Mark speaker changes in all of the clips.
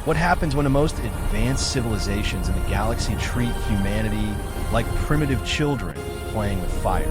Speaker 1: What happens when the most advanced civilizations in the galaxy treat humanity like primitive children playing with fire?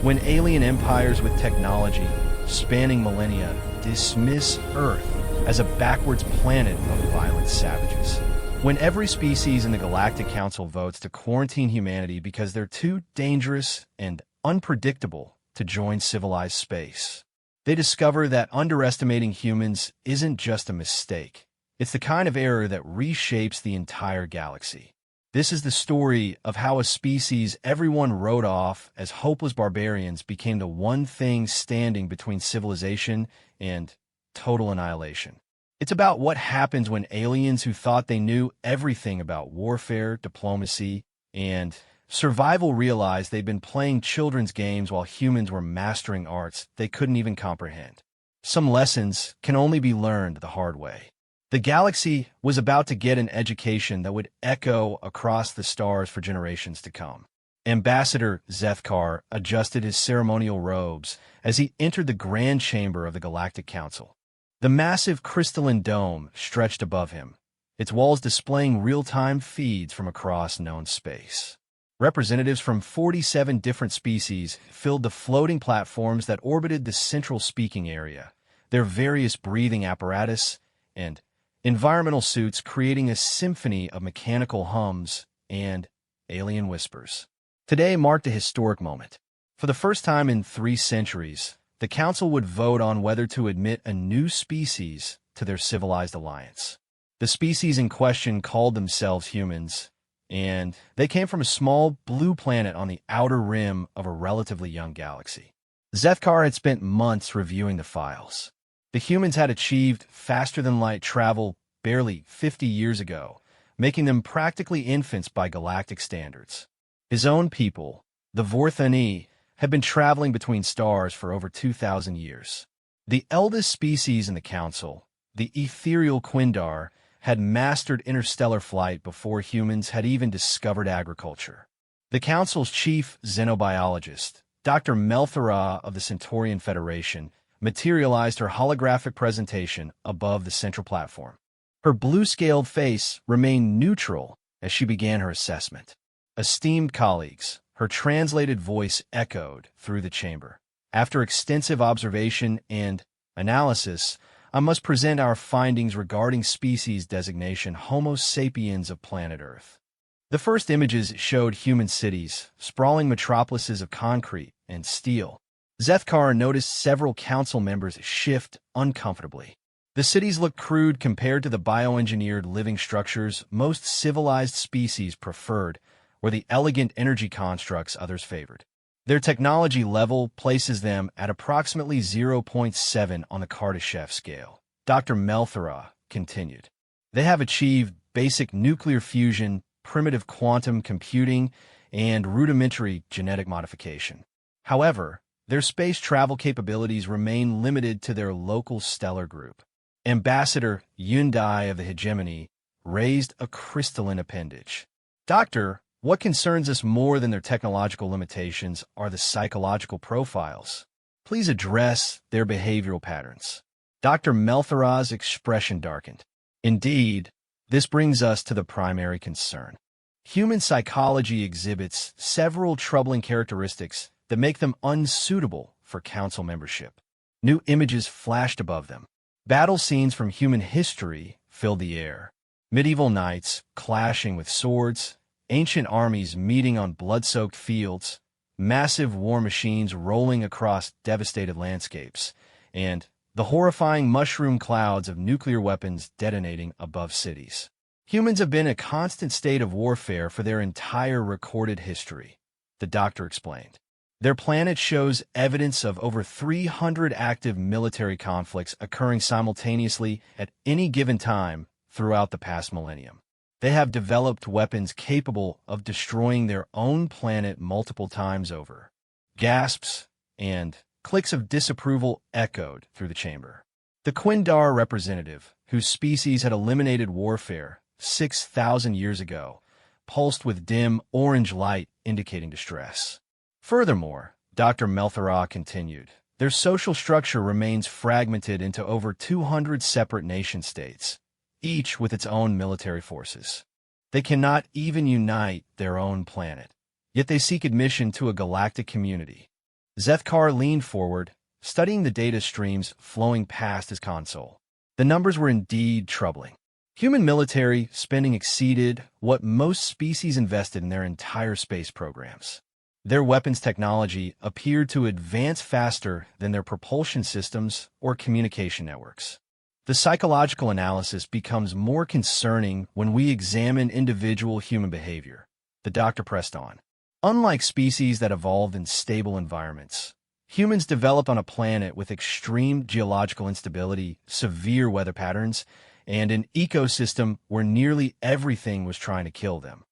Speaker 1: When alien empires with technology spanning millennia dismiss Earth as a backwards planet of violent savages? When every species in the Galactic Council votes to quarantine humanity because they're too dangerous and unpredictable to join civilized space? They discover that underestimating humans isn't just a mistake. It's the kind of error that reshapes the entire galaxy. This is the story of how a species everyone wrote off as hopeless barbarians became the one thing standing between civilization and total annihilation. It's about what happens when aliens who thought they knew everything about warfare, diplomacy, and survival realize they've been playing children's games while humans were mastering arts they couldn't even comprehend. Some lessons can only be learned the hard way. The galaxy was about to get an education that would echo across the stars for generations to come. Ambassador Zethkar adjusted his ceremonial robes as he entered the grand chamber of the Galactic Council. The massive crystalline dome stretched above him, its walls displaying real-time feeds from across known space. Representatives from 47 different species filled the floating platforms that orbited the central speaking area, their various breathing apparatus and environmental suits creating a symphony of mechanical hums and alien whispers. Today marked a historic moment. For the first time in 3 centuries, the Council would vote on whether to admit a new species to their civilized alliance. The species in question called themselves humans, and they came from a small blue planet on the outer rim of a relatively young galaxy. Zethkar had spent months reviewing the files. The humans had achieved faster-than-light travel barely 50 years ago, making them practically infants by galactic standards. His own people, the Vorthani, had been traveling between stars for over 2,000 years. The eldest species in the Council, the ethereal Quindar, had mastered interstellar flight before humans had even discovered agriculture. The Council's chief xenobiologist, Dr. Melthara of the Centaurian Federation, materialized her holographic presentation above the central platform. Her blue-scaled face remained neutral as she began her assessment. Esteemed colleagues, her translated voice echoed through the chamber. After extensive observation and analysis, I must present our findings regarding species designation Homo sapiens of planet Earth. The first images showed human cities, sprawling metropolises of concrete and steel. Zethkar noticed several council members shift uncomfortably. The cities looked crude compared to the bioengineered living structures most civilized species preferred, or the elegant energy constructs others favored. Their technology level places them at approximately 0.7 on the Kardashev scale. Dr. Melthara continued. They have achieved basic nuclear fusion, primitive quantum computing, and rudimentary genetic modification. However, their space travel capabilities remain limited to their local stellar group. Ambassador Yundai of the Hegemony raised a crystalline appendage. Doctor, what concerns us more than their technological limitations are the psychological profiles. Please address their behavioral patterns. Dr. Melthara's expression darkened. Indeed, this brings us to the primary concern. Human psychology exhibits several troubling characteristics that make them unsuitable for council membership. New images flashed above them. Battle scenes from human history filled the air. Medieval knights clashing with swords, ancient armies meeting on blood-soaked fields, massive war machines rolling across devastated landscapes, and the horrifying mushroom clouds of nuclear weapons detonating above cities. Humans have been in a constant state of warfare for their entire recorded history, the doctor explained. Their planet shows evidence of over 300 active military conflicts occurring simultaneously at any given time throughout the past millennium. They have developed weapons capable of destroying their own planet multiple times over. Gasps and clicks of disapproval echoed through the chamber. The Quindar representative, whose species had eliminated warfare 6,000 years ago, pulsed with dim orange light indicating distress. Furthermore, Dr. Melthara continued, their social structure remains fragmented into over 200 separate nation-states, each with its own military forces. They cannot even unite their own planet, yet they seek admission to a galactic community. Zethkar leaned forward, studying the data streams flowing past his console. The numbers were indeed troubling. Human military spending exceeded what most species invested in their entire space programs. Their weapons technology appeared to advance faster than their propulsion systems or communication networks. The psychological analysis becomes more concerning when we examine individual human behavior, the doctor pressed on. Unlike species that evolved in stable environments, humans developed on a planet with extreme geological instability, severe weather patterns, and an ecosystem where nearly everything was trying to kill them.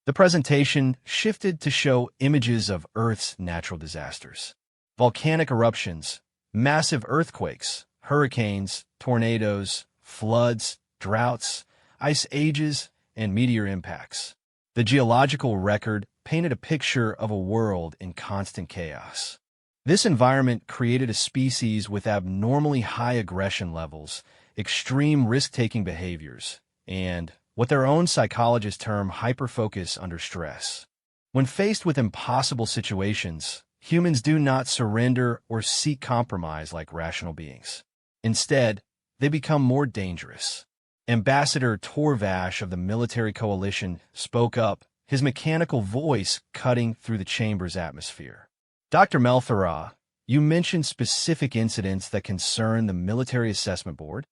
Speaker 1: The presentation shifted to show images of Earth's natural disasters. Volcanic eruptions, massive earthquakes, hurricanes, tornadoes, floods, droughts, ice ages, and meteor impacts. The geological record painted a picture of a world in constant chaos. This environment created a species with abnormally high aggression levels, extreme risk-taking behaviors, and what their own psychologists term hyperfocus under stress. When faced with impossible situations, humans do not surrender or seek compromise like rational beings. Instead, they become more dangerous. Ambassador Torvash of the military coalition spoke up, his mechanical voice cutting through the chamber's atmosphere. Dr. Melthara, you mentioned specific incidents that concern the Military Assessment Board?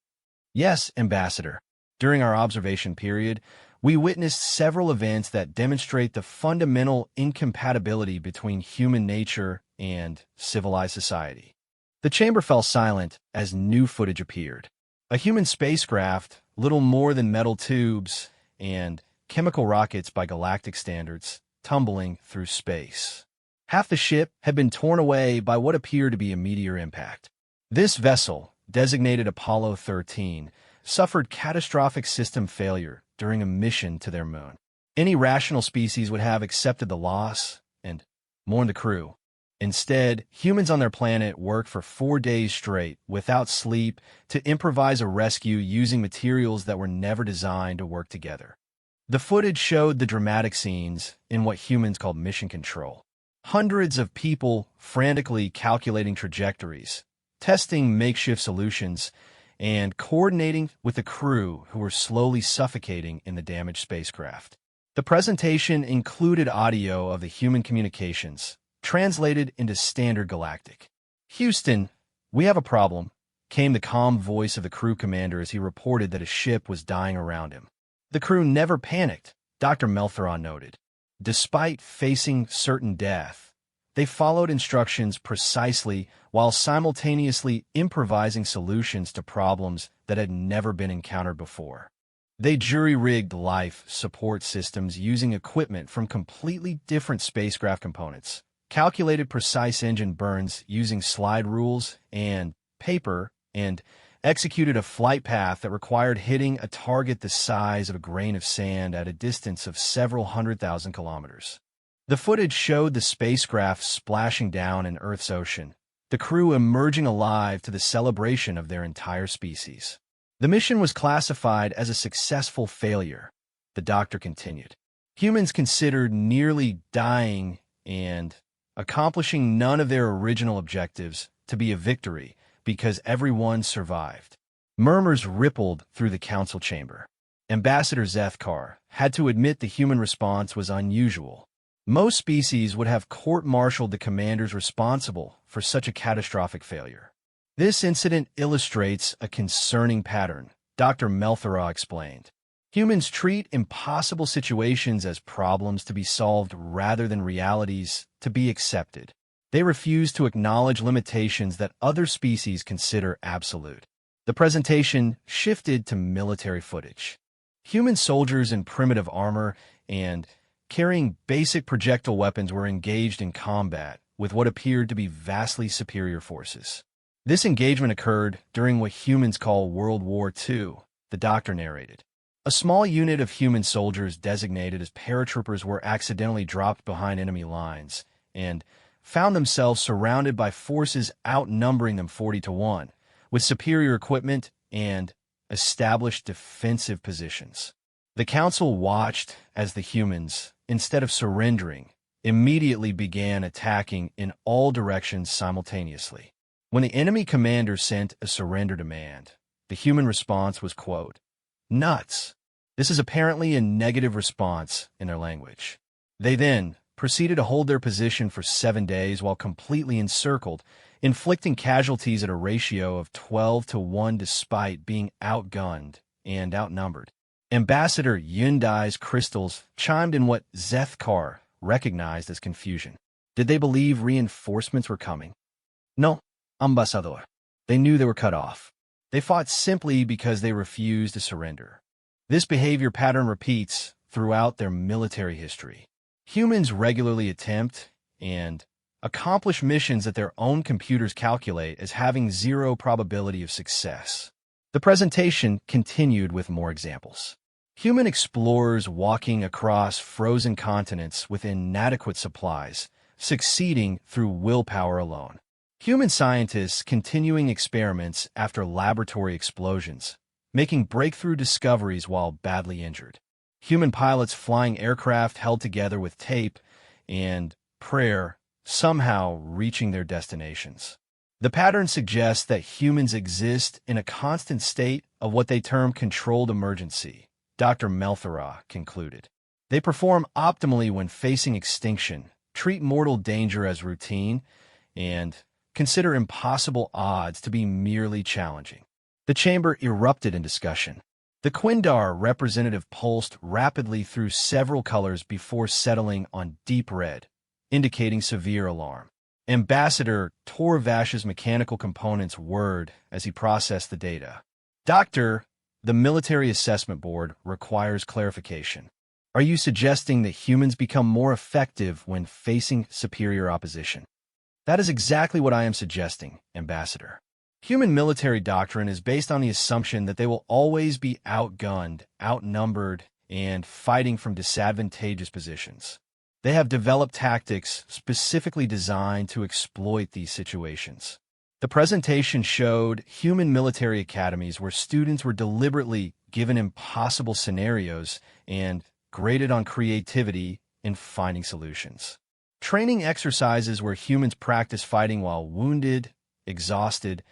Speaker 1: Yes, Ambassador. During our observation period, we witnessed several events that demonstrate the fundamental incompatibility between human nature and civilized society. The chamber fell silent as new footage appeared. A human spacecraft, little more than metal tubes, and chemical rockets by galactic standards, tumbling through space. Half the ship had been torn away by what appeared to be a meteor impact. This vessel, designated Apollo 13, suffered catastrophic system failure during a mission to their moon. Any rational species would have accepted the loss and mourned the crew. Instead, humans on their planet worked for 4 days straight, without sleep, to improvise a rescue using materials that were never designed to work together. The footage showed the dramatic scenes in what humans called mission control. Hundreds of people frantically calculating trajectories, testing makeshift solutions, and coordinating with the crew who were slowly suffocating in the damaged spacecraft. The presentation included audio of the human communications, translated into standard galactic. "Houston, we have a problem," came the calm voice of the crew commander as he reported that a ship was dying around him. The crew never panicked, Dr. Melthara noted. Despite facing certain death, they followed instructions precisely while simultaneously improvising solutions to problems that had never been encountered before. They jury-rigged life support systems using equipment from completely different spacecraft components, calculated precise engine burns using slide rules and paper, and executed a flight path that required hitting a target the size of a grain of sand at a distance of several 100,000 kilometers. The footage showed the spacecraft splashing down in Earth's ocean, the crew emerging alive to the celebration of their entire species. The mission was classified as a successful failure, the doctor continued. Humans considered nearly dying and accomplishing none of their original objectives to be a victory because everyone survived. Murmurs rippled through the council chamber. Ambassador Zethkar had to admit the human response was unusual. Most species would have court-martialed the commanders responsible for such a catastrophic failure. This incident illustrates a concerning pattern, Dr. Melthara explained. Humans treat impossible situations as problems to be solved rather than realities to be accepted. They refuse to acknowledge limitations that other species consider absolute. The presentation shifted to military footage. Human soldiers in primitive armor and carrying basic projectile weapons were engaged in combat with what appeared to be vastly superior forces. This engagement occurred during what humans call World War II, the doctor narrated. A small unit of human soldiers designated as paratroopers were accidentally dropped behind enemy lines and found themselves surrounded by forces outnumbering them 40-1, with superior equipment and established defensive positions. The council watched as the humans, instead of surrendering, immediately began attacking in all directions simultaneously. When the enemy commander sent a surrender demand, the human response was, quote, "Nuts." This is apparently a negative response in their language. They then proceeded to hold their position for 7 days while completely encircled, inflicting casualties at a ratio of 12 to 1 despite being outgunned and outnumbered. Ambassador Hyundai's crystals chimed in what Zethkar recognized as confusion. Did they believe reinforcements were coming? No, ambassador. They knew they were cut off. They fought simply because they refused to surrender. This behavior pattern repeats throughout their military history. Humans regularly attempt and accomplish missions that their own computers calculate as having zero probability of success. The presentation continued with more examples. Human explorers walking across frozen continents with inadequate supplies, succeeding through willpower alone. Human scientists continuing experiments after laboratory explosions, making breakthrough discoveries while badly injured. Human pilots flying aircraft held together with tape and prayer, somehow reaching their destinations. The pattern suggests that humans exist in a constant state of what they term controlled emergency, Dr. Melthera concluded. They perform optimally when facing extinction, treat mortal danger as routine, and consider impossible odds to be merely challenging. The chamber erupted in discussion. The Quindar representative pulsed rapidly through several colors before settling on deep red, indicating severe alarm. Ambassador Torvash's mechanical components whirred as he processed the data. Doctor, the Military Assessment Board requires clarification. Are you suggesting that humans become more effective when facing superior opposition? That is exactly what I am suggesting, Ambassador. Human military doctrine is based on the assumption that they will always be outgunned, outnumbered, and fighting from disadvantageous positions. They have developed tactics specifically designed to exploit these situations. The presentation showed human military academies where students were deliberately given impossible scenarios and graded on creativity in finding solutions. Training exercises where humans practice fighting while wounded, exhausted,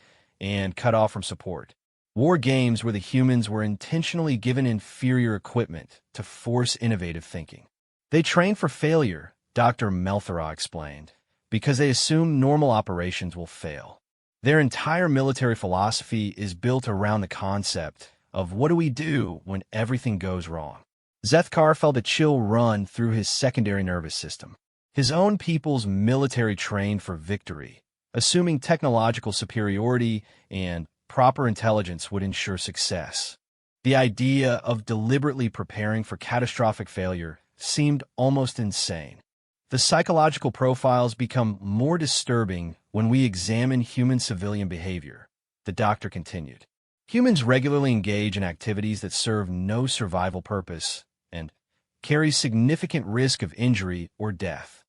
Speaker 1: and cut off from support. War games where the humans were intentionally given inferior equipment to force innovative thinking. They train for failure, Dr. Melthera explained, because they assume normal operations will fail. Their entire military philosophy is built around the concept of what do we do when everything goes wrong. Zethkar felt a chill run through his secondary nervous system. His own people's military trained for victory, assuming technological superiority and proper intelligence would ensure success. The idea of deliberately preparing for catastrophic failure seemed almost insane. The psychological profiles become more disturbing when we examine human civilian behavior, the doctor continued. Humans regularly engage in activities that serve no survival purpose and carry significant risk of injury or death.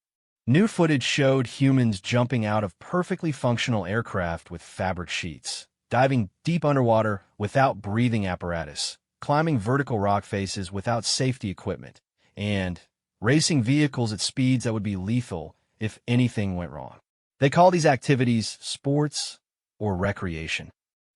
Speaker 1: New footage showed humans jumping out of perfectly functional aircraft with fabric sheets, diving deep underwater without breathing apparatus, climbing vertical rock faces without safety equipment, and racing vehicles at speeds that would be lethal if anything went wrong. They call these activities sports or recreation.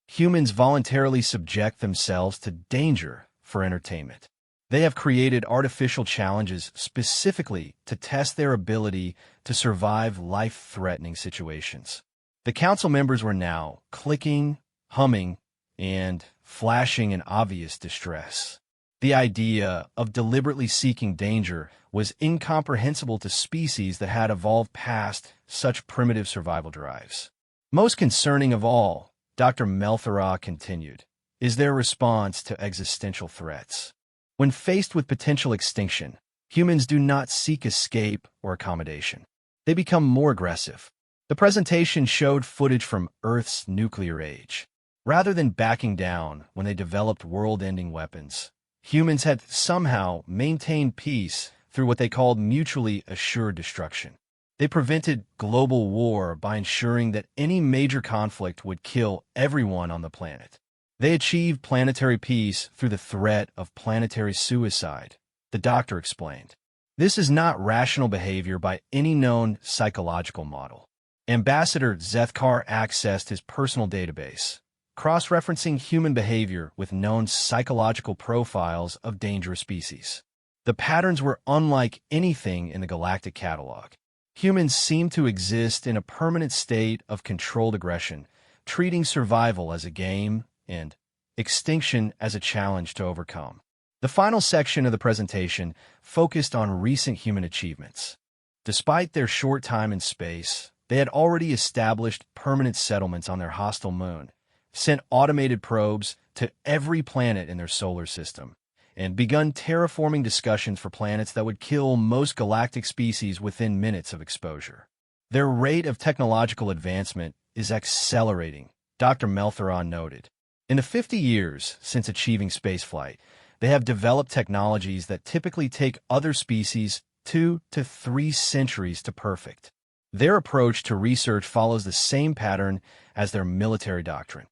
Speaker 1: Humans voluntarily subject themselves to danger for entertainment. They have created artificial challenges specifically to test their ability to survive life-threatening situations. The council members were now clicking, humming, and flashing in obvious distress. The idea of deliberately seeking danger was incomprehensible to species that had evolved past such primitive survival drives. Most concerning of all, Dr. Melthera continued, is their response to existential threats. When faced with potential extinction, humans do not seek escape or accommodation. They become more aggressive. The presentation showed footage from Earth's nuclear age. Rather than backing down when they developed world-ending weapons, humans had somehow maintained peace through what they called mutually assured destruction. They prevented global war by ensuring that any major conflict would kill everyone on the planet. They achieved planetary peace through the threat of planetary suicide, the doctor explained. This is not rational behavior by any known psychological model. Ambassador Zethkar accessed his personal database, cross-referencing human behavior with known psychological profiles of dangerous species. The patterns were unlike anything in the galactic catalog. Humans seemed to exist in a permanent state of controlled aggression, treating survival as a game and extinction as a challenge to overcome. The final section of the presentation focused on recent human achievements. Despite their short time in space, they had already established permanent settlements on their hostile moon, sent automated probes to every planet in their solar system, and begun terraforming discussions for planets that would kill most galactic species within minutes of exposure. Their rate of technological advancement is accelerating, Dr. Meltheron noted. In the 50 years since achieving spaceflight, they have developed technologies that typically take other species 2 to 3 centuries to perfect. Their approach to research follows the same pattern as their military doctrine.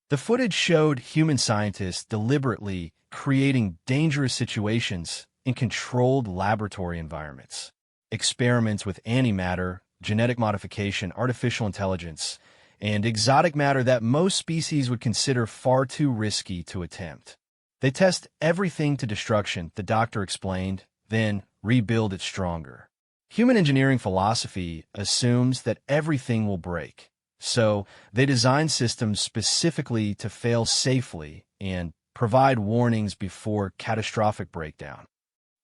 Speaker 1: The footage showed human scientists deliberately creating dangerous situations in controlled laboratory environments. Experiments with antimatter, genetic modification, artificial intelligence, and exotic matter that most species would consider far too risky to attempt. They test everything to destruction, the doctor explained, then rebuild it stronger. Human engineering philosophy assumes that everything will break, so they design systems specifically to fail safely and provide warnings before catastrophic breakdown.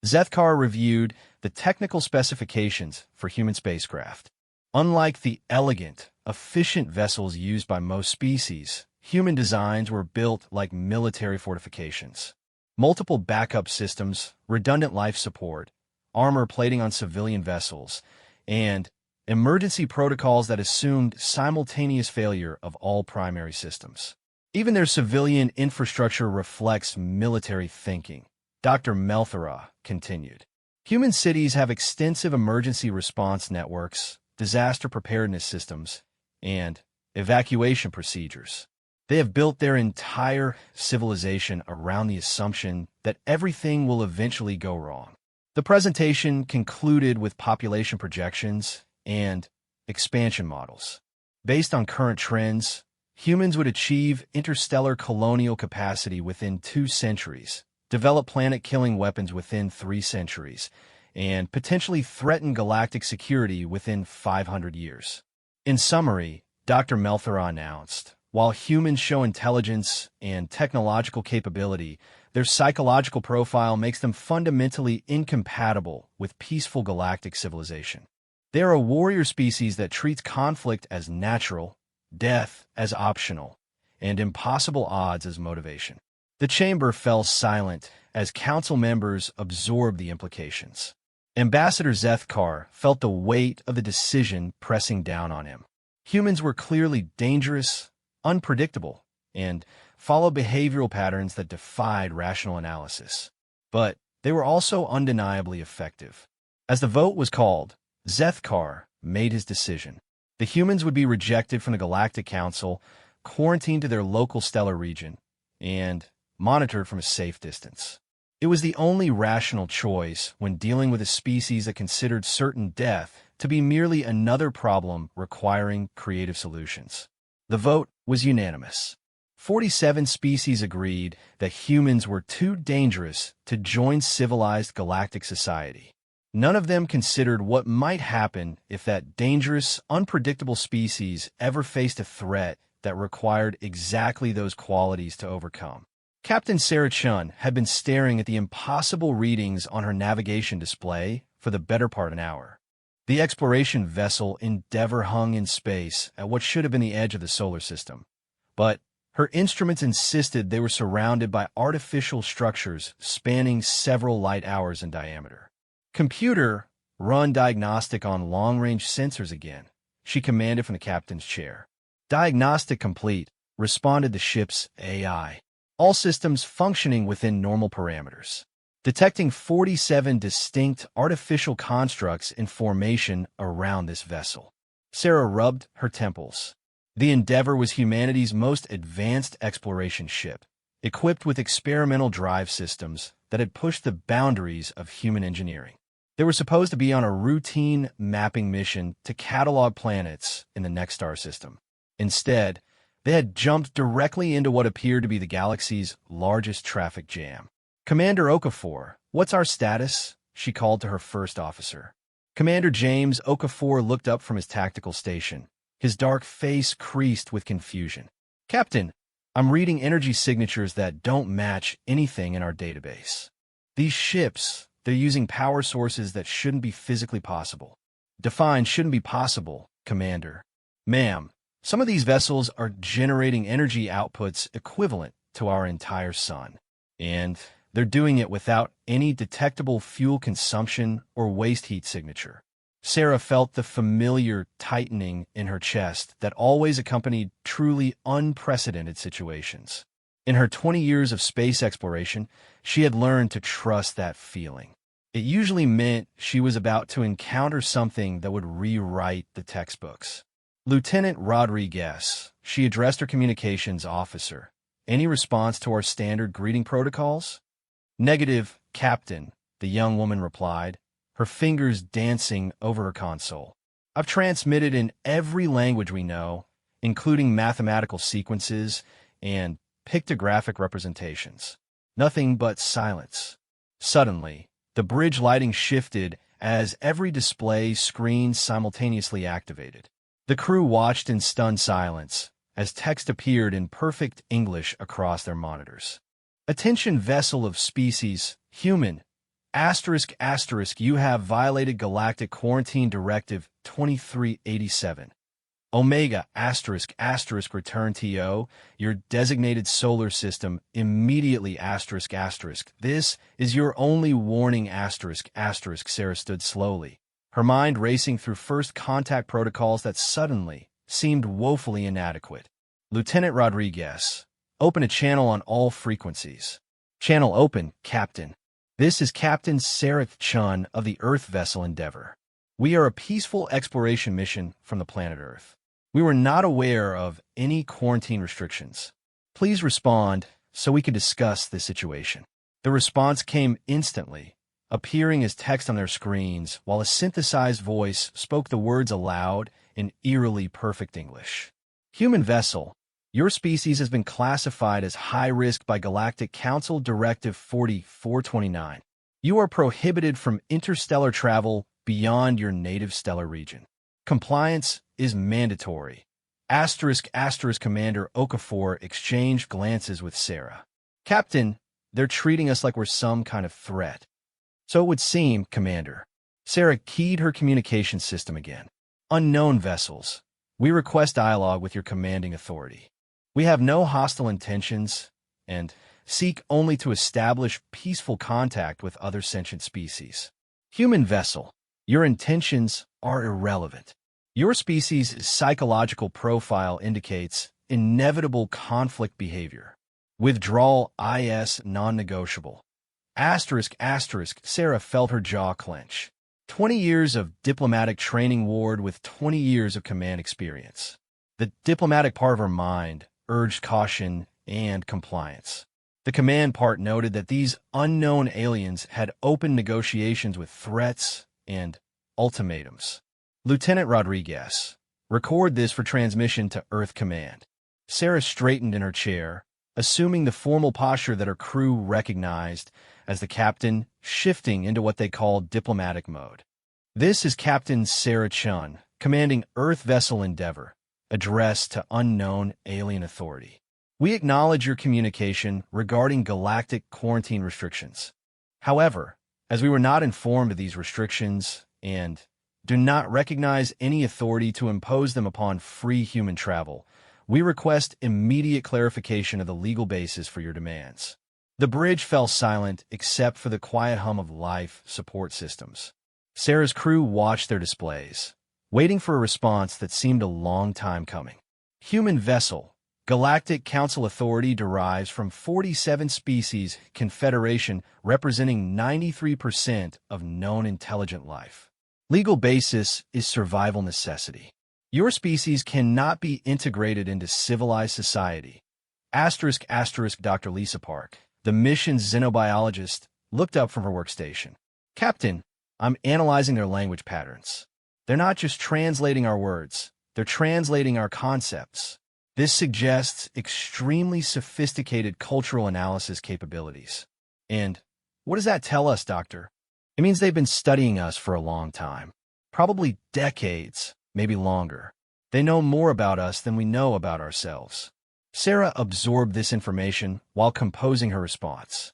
Speaker 1: Zethkar reviewed the technical specifications for human spacecraft. Unlike the elegant, efficient vessels used by most species, human designs were built like military fortifications. Multiple backup systems, redundant life support, armor plating on civilian vessels, and emergency protocols that assumed simultaneous failure of all primary systems. Even their civilian infrastructure reflects military thinking, Dr. Melthera continued. Human cities have extensive emergency response networks, disaster preparedness systems, and evacuation procedures. They have built their entire civilization around the assumption that everything will eventually go wrong. The presentation concluded with population projections and expansion models. Based on current trends, humans would achieve interstellar colonial capacity within 2 centuries, develop planet-killing weapons within 3 centuries, and potentially threaten galactic security within 500 years. In summary, Dr. Melthera announced, while humans show intelligence and technological capability, their psychological profile makes them fundamentally incompatible with peaceful galactic civilization. They are a warrior species that treats conflict as natural, death as optional, and impossible odds as motivation. The chamber fell silent as council members absorbed the implications. Ambassador Zethkar felt the weight of the decision pressing down on him. Humans were clearly dangerous, unpredictable, and followed behavioral patterns that defied rational analysis. But they were also undeniably effective. As the vote was called, Zethkar made his decision. The humans would be rejected from the Galactic Council, quarantined to their local stellar region, and monitored from a safe distance. It was the only rational choice when dealing with a species that considered certain death to be merely another problem requiring creative solutions. The vote was unanimous. 47 species agreed that humans were too dangerous to join civilized galactic society. None of them considered what might happen if that dangerous, unpredictable species ever faced a threat that required exactly those qualities to overcome. Captain Sarah Chun had been staring at the impossible readings on her navigation display for the better part of an hour. The exploration vessel Endeavour hung in space at what should have been the edge of the solar system, but her instruments insisted they were surrounded by artificial structures spanning several light hours in diameter. "Computer, run diagnostic on long-range sensors again," she commanded from the captain's chair. "Diagnostic complete," responded the ship's AI. All systems functioning within normal parameters. Detecting 47 distinct artificial constructs in formation around this vessel. Sarah rubbed her temples. The Endeavour was humanity's most advanced exploration ship, equipped with experimental drive systems that had pushed the boundaries of human engineering. They were supposed to be on a routine mapping mission to catalog planets in the next star system. Instead, they had jumped directly into what appeared to be the galaxy's largest traffic jam. "Commander Okafor, what's our status?" she called to her first officer. Commander James Okafor looked up from his tactical station, his dark face creased with confusion. "Captain, I'm reading energy signatures that don't match anything in our database. These ships, they're using power sources that shouldn't be physically possible." "Define shouldn't be possible, Commander." "Ma'am, some of these vessels are generating energy outputs equivalent to our entire sun. And they're doing it without any detectable fuel consumption or waste heat signature." Sarah felt the familiar tightening in her chest that always accompanied truly unprecedented situations. In her 20 years of space exploration, she had learned to trust that feeling. It usually meant she was about to encounter something that would rewrite the textbooks. "Lieutenant Rodriguez," she addressed her communications officer. "Any response to our standard greeting protocols?" "Negative, Captain," the young woman replied, her fingers dancing over her console. "I've transmitted in every language we know, including mathematical sequences and pictographic representations. Nothing but silence." Suddenly, the bridge lighting shifted as every display screen simultaneously activated. The crew watched in stunned silence as text appeared in perfect English across their monitors. "Attention vessel of species, human, ***, you have violated Galactic Quarantine Directive 2387. Omega ***, return to your designated solar system immediately ***. This is your only warning ***. Sarah stood slowly, her mind racing through first contact protocols that suddenly seemed woefully inadequate. "Lieutenant Rodriguez, open a channel on all frequencies." "Channel open, Captain." "This is Captain Sarah Chun of the Earth vessel Endeavour. We are a peaceful exploration mission from the planet Earth. We were not aware of any quarantine restrictions. Please respond so we can discuss this situation." The response came instantly, appearing as text on their screens, while a synthesized voice spoke the words aloud in eerily perfect English. "Human vessel, your species has been classified as high risk by Galactic Council Directive 4429. You are prohibited from interstellar travel beyond your native stellar region. Compliance is mandatory. ***, Commander Okafor exchanged glances with Sarah. "Captain, they're treating us like we're some kind of threat." "So it would seem, Commander." Sarah keyed her communication system again. "Unknown vessels, we request dialogue with your commanding authority. We have no hostile intentions and seek only to establish peaceful contact with other sentient species." "Human vessel, your intentions are irrelevant. Your species' psychological profile indicates inevitable conflict behavior. Withdrawal is non-negotiable. ***, Sarah felt her jaw clench. 20 years of diplomatic training ward with 20 years of command experience. The diplomatic part of her mind urged caution and compliance. The command part noted that these unknown aliens had opened negotiations with threats and ultimatums. "Lieutenant Rodriguez, record this for transmission to Earth Command." Sarah straightened in her chair, assuming the formal posture that her crew recognized as the captain, shifting into what they called diplomatic mode. "This is Captain Sarah Chun, commanding Earth vessel Endeavour, addressed to unknown alien authority. We acknowledge your communication regarding galactic quarantine restrictions. However, as we were not informed of these restrictions and do not recognize any authority to impose them upon free human travel, we request immediate clarification of the legal basis for your demands." The bridge fell silent except for the quiet hum of life support systems. Sarah's crew watched their displays, waiting for a response that seemed a long time coming. "Human vessel, Galactic Council authority derives from 47 species confederation representing 93% of known intelligent life. Legal basis is survival necessity. Your species cannot be integrated into civilized society. ***, Dr. Lisa Park, the mission's xenobiologist, looked up from her workstation. Captain, I'm analyzing their language patterns. They're not just translating our words, they're translating our concepts. This suggests extremely sophisticated cultural analysis capabilities. And what does that tell us, Doctor? It means they've been studying us for a long time. Probably decades, maybe longer. They know more about us than we know about ourselves. Sarah absorbed this information while composing her response.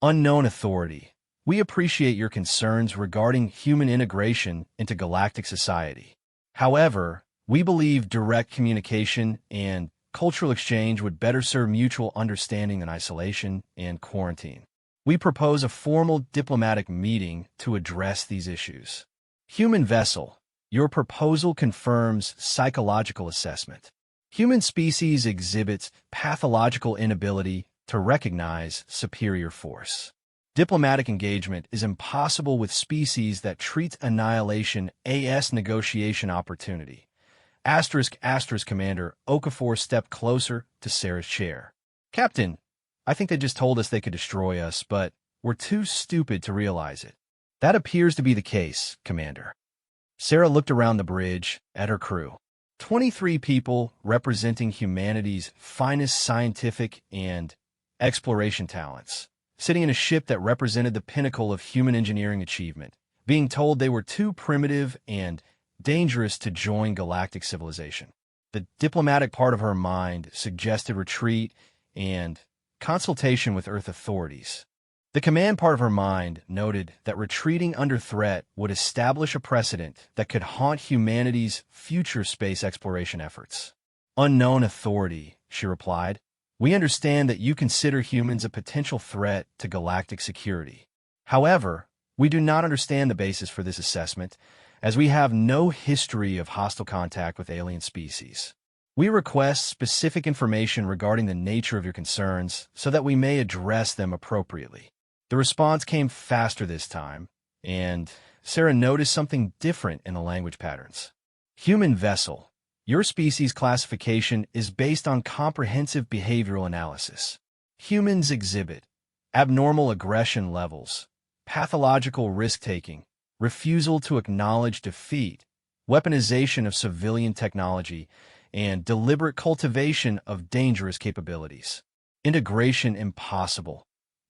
Speaker 1: Unknown authority. We appreciate your concerns regarding human integration into galactic society. However, we believe direct communication and cultural exchange would better serve mutual understanding than isolation and quarantine. We propose a formal diplomatic meeting to address these issues. Human vessel. Your proposal confirms psychological assessment. Human species exhibits pathological inability to recognize superior force. Diplomatic engagement is impossible with species that treats annihilation as negotiation opportunity. ***, Commander Okafor stepped closer to Sarah's chair. Captain, I think they just told us they could destroy us, but we're too stupid to realize it. That appears to be the case, Commander. Sarah looked around the bridge at her crew. 23 people representing humanity's finest scientific and exploration talents, sitting in a ship that represented the pinnacle of human engineering achievement, being told they were too primitive and dangerous to join galactic civilization. The diplomatic part of her mind suggested retreat and consultation with Earth authorities. The command part of her mind noted that retreating under threat would establish a precedent that could haunt humanity's future space exploration efforts. Unknown authority, she replied. We understand that you consider humans a potential threat to galactic security. However, we do not understand the basis for this assessment, as we have no history of hostile contact with alien species. We request specific information regarding the nature of your concerns so that we may address them appropriately. The response came faster this time, and Sarah noticed something different in the language patterns. Human vessel. Your species classification is based on comprehensive behavioral analysis. Humans exhibit abnormal aggression levels, pathological risk-taking, refusal to acknowledge defeat, weaponization of civilian technology, and deliberate cultivation of dangerous capabilities. Integration impossible.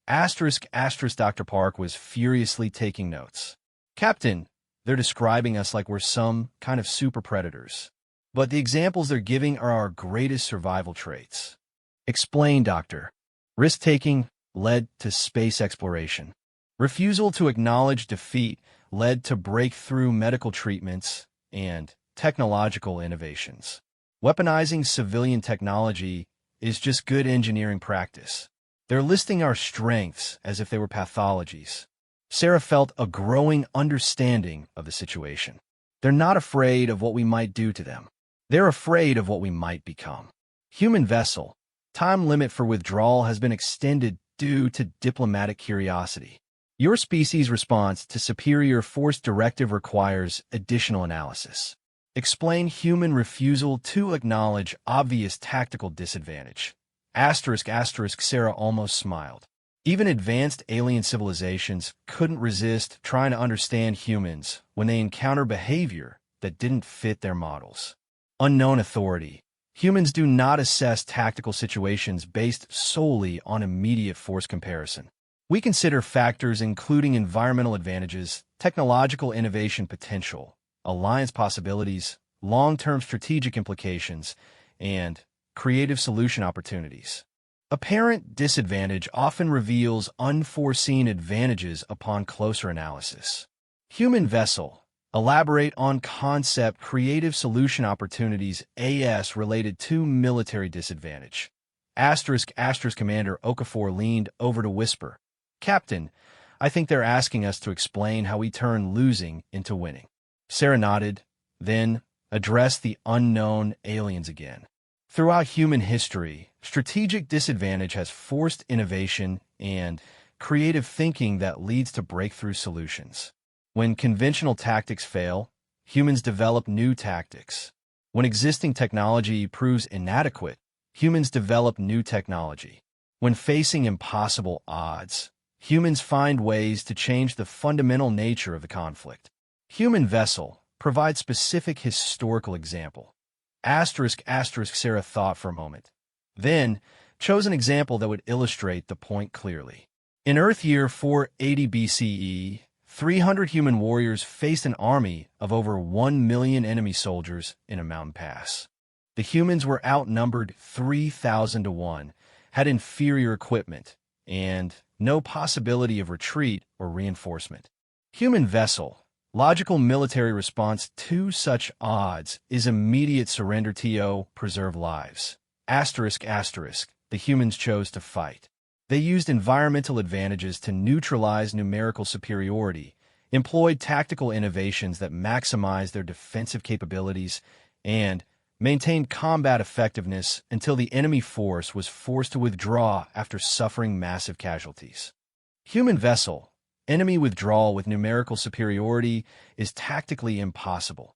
Speaker 1: ***, Dr. Park was furiously taking notes. Captain, they're describing us like we're some kind of super predators. But the examples they're giving are our greatest survival traits. Explain, Doctor. Risk-taking led to space exploration. Refusal to acknowledge defeat led to breakthrough medical treatments and technological innovations. Weaponizing civilian technology is just good engineering practice. They're listing our strengths as if they were pathologies. Sarah felt a growing understanding of the situation. They're not afraid of what we might do to them. They're afraid of what we might become. Human vessel. Time limit for withdrawal has been extended due to diplomatic curiosity. Your species' response to superior force directive requires additional analysis. Explain human refusal to acknowledge obvious tactical disadvantage. ***, Sarah almost smiled. Even advanced alien civilizations couldn't resist trying to understand humans when they encounter behavior that didn't fit their models. Unknown authority. Humans do not assess tactical situations based solely on immediate force comparison. We consider factors including environmental advantages, technological innovation potential, alliance possibilities, long-term strategic implications, and creative solution opportunities. Apparent disadvantage often reveals unforeseen advantages upon closer analysis. Human vessel. Elaborate on concept creative solution opportunities AS related to military disadvantage. ***, Commander Okafor leaned over to whisper. Captain, I think they're asking us to explain how we turn losing into winning. Sarah nodded, then addressed the unknown aliens again. Throughout human history, strategic disadvantage has forced innovation and creative thinking that leads to breakthrough solutions. When conventional tactics fail, humans develop new tactics. When existing technology proves inadequate, humans develop new technology. When facing impossible odds, humans find ways to change the fundamental nature of the conflict. Human vessel provides specific historical example. Sarah thought for a moment. Then, chose an example that would illustrate the point clearly. In Earth year 480 BCE, 300 human warriors faced an army of over 1 million enemy soldiers in a mountain pass. The humans were outnumbered 3,000 to 1, had inferior equipment, and no possibility of retreat or reinforcement. Human vessel. Logical military response to such odds is immediate surrender to preserve lives. The humans chose to fight. They used environmental advantages to neutralize numerical superiority, employed tactical innovations that maximized their defensive capabilities, and maintained combat effectiveness until the enemy force was forced to withdraw after suffering massive casualties. Human vessel. Enemy withdrawal with numerical superiority is tactically impossible.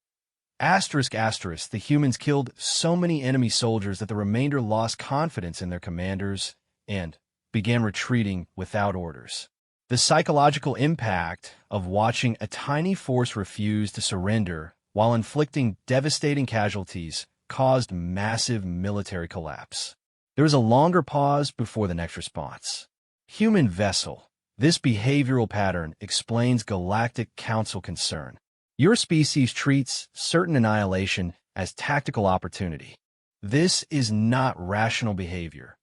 Speaker 1: The humans killed so many enemy soldiers that the remainder lost confidence in their commanders and began retreating without orders. The psychological impact of watching a tiny force refuse to surrender while inflicting devastating casualties caused massive military collapse. There was a longer pause before the next response. Human vessel. This behavioral pattern explains Galactic Council concern. Your species treats certain annihilation as tactical opportunity. This is not rational behavior.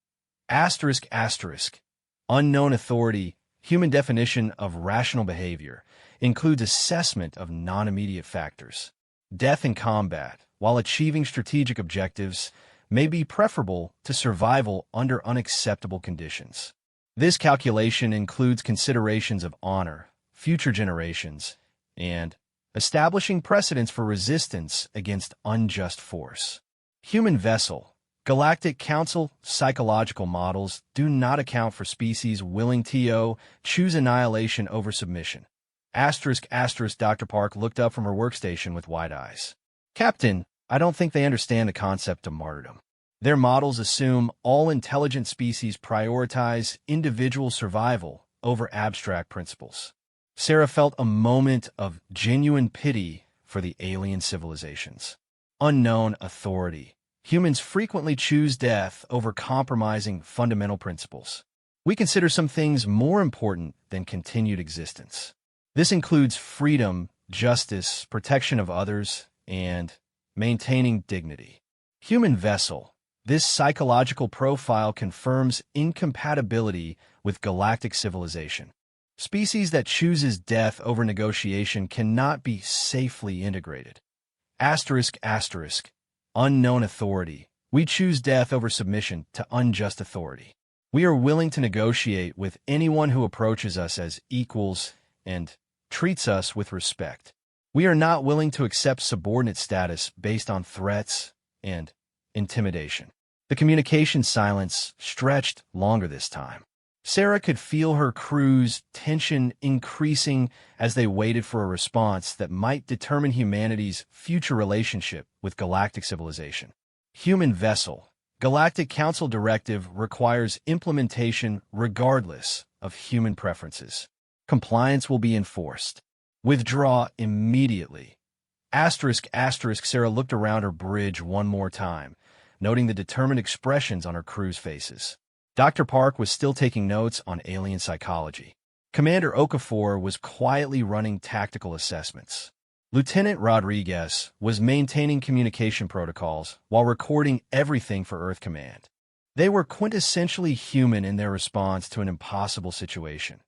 Speaker 1: Unknown authority. Human definition of rational behavior includes assessment of non-immediate factors. Death in combat, while achieving strategic objectives, may be preferable to survival under unacceptable conditions. This calculation includes considerations of honor, future generations, and establishing precedents for resistance against unjust force. Human vessel. Galactic Council psychological models do not account for species willing to choose annihilation over submission. Dr. Park looked up from her workstation with wide eyes. Captain, I don't think they understand the concept of martyrdom. Their models assume all intelligent species prioritize individual survival over abstract principles. Sarah felt a moment of genuine pity for the alien civilizations. Unknown authority. Humans frequently choose death over compromising fundamental principles. We consider some things more important than continued existence. This includes freedom, justice, protection of others, and maintaining dignity. Human vessel. This psychological profile confirms incompatibility with galactic civilization. Species that chooses death over negotiation cannot be safely integrated. Unknown authority. We choose death over submission to unjust authority. We are willing to negotiate with anyone who approaches us as equals and treats us with respect. We are not willing to accept subordinate status based on threats and intimidation. The communication silence stretched longer this time. Sarah could feel her crew's tension increasing as they waited for a response that might determine humanity's future relationship with galactic civilization. Human vessel. Galactic Council directive requires implementation regardless of human preferences. Compliance will be enforced. Withdraw immediately. Sarah looked around her bridge one more time, noting the determined expressions on her crew's faces. Dr. Park was still taking notes on alien psychology. Commander Okafor was quietly running tactical assessments. Lieutenant Rodriguez was maintaining communication protocols while recording everything for Earth Command. They were quintessentially human in their response to an impossible situation.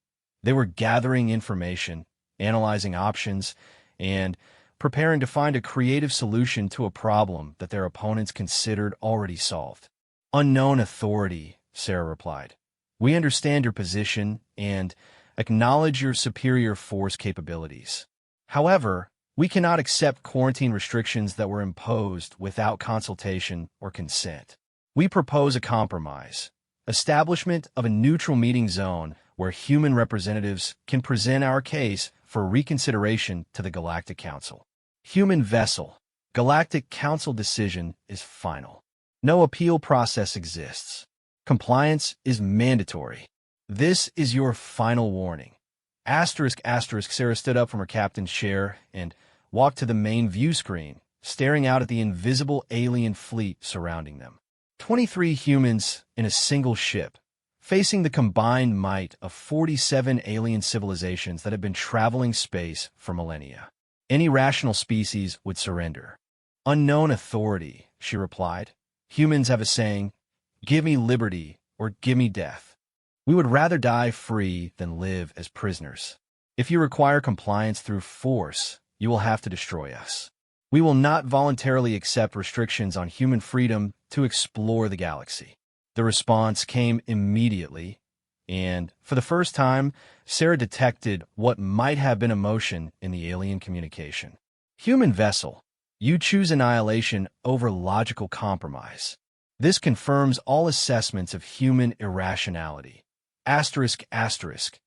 Speaker 1: They were gathering information, analyzing options, and preparing to find a creative solution to a problem that their opponents considered already solved. Unknown authority, Sarah replied. We understand your position and acknowledge your superior force capabilities. However, we cannot accept quarantine restrictions that were imposed without consultation or consent. We propose a compromise, establishment of a neutral meeting zone where human representatives can present our case for reconsideration to the Galactic Council. Human vessel. Galactic Council decision is final. No appeal process exists. Compliance is mandatory. This is your final warning. Asterisk, asterisk, Sarah stood up from her captain's chair and walked to the main view screen, staring out at the invisible alien fleet surrounding them. 23 humans in a single ship, facing the combined might of 47 alien civilizations that have been traveling space for millennia. Any rational species would surrender. Unknown authority, she replied. Humans have a saying, give me liberty or give me death. We would rather die free than live as prisoners. If you require compliance through force, you will have to destroy us. We will not voluntarily accept restrictions on human freedom to explore the galaxy. The response came immediately, and for the first time, Sarah detected what might have been emotion in the alien communication. Human vessel, you choose annihilation over logical compromise. This confirms all assessments of human irrationality. Asterisk, asterisk.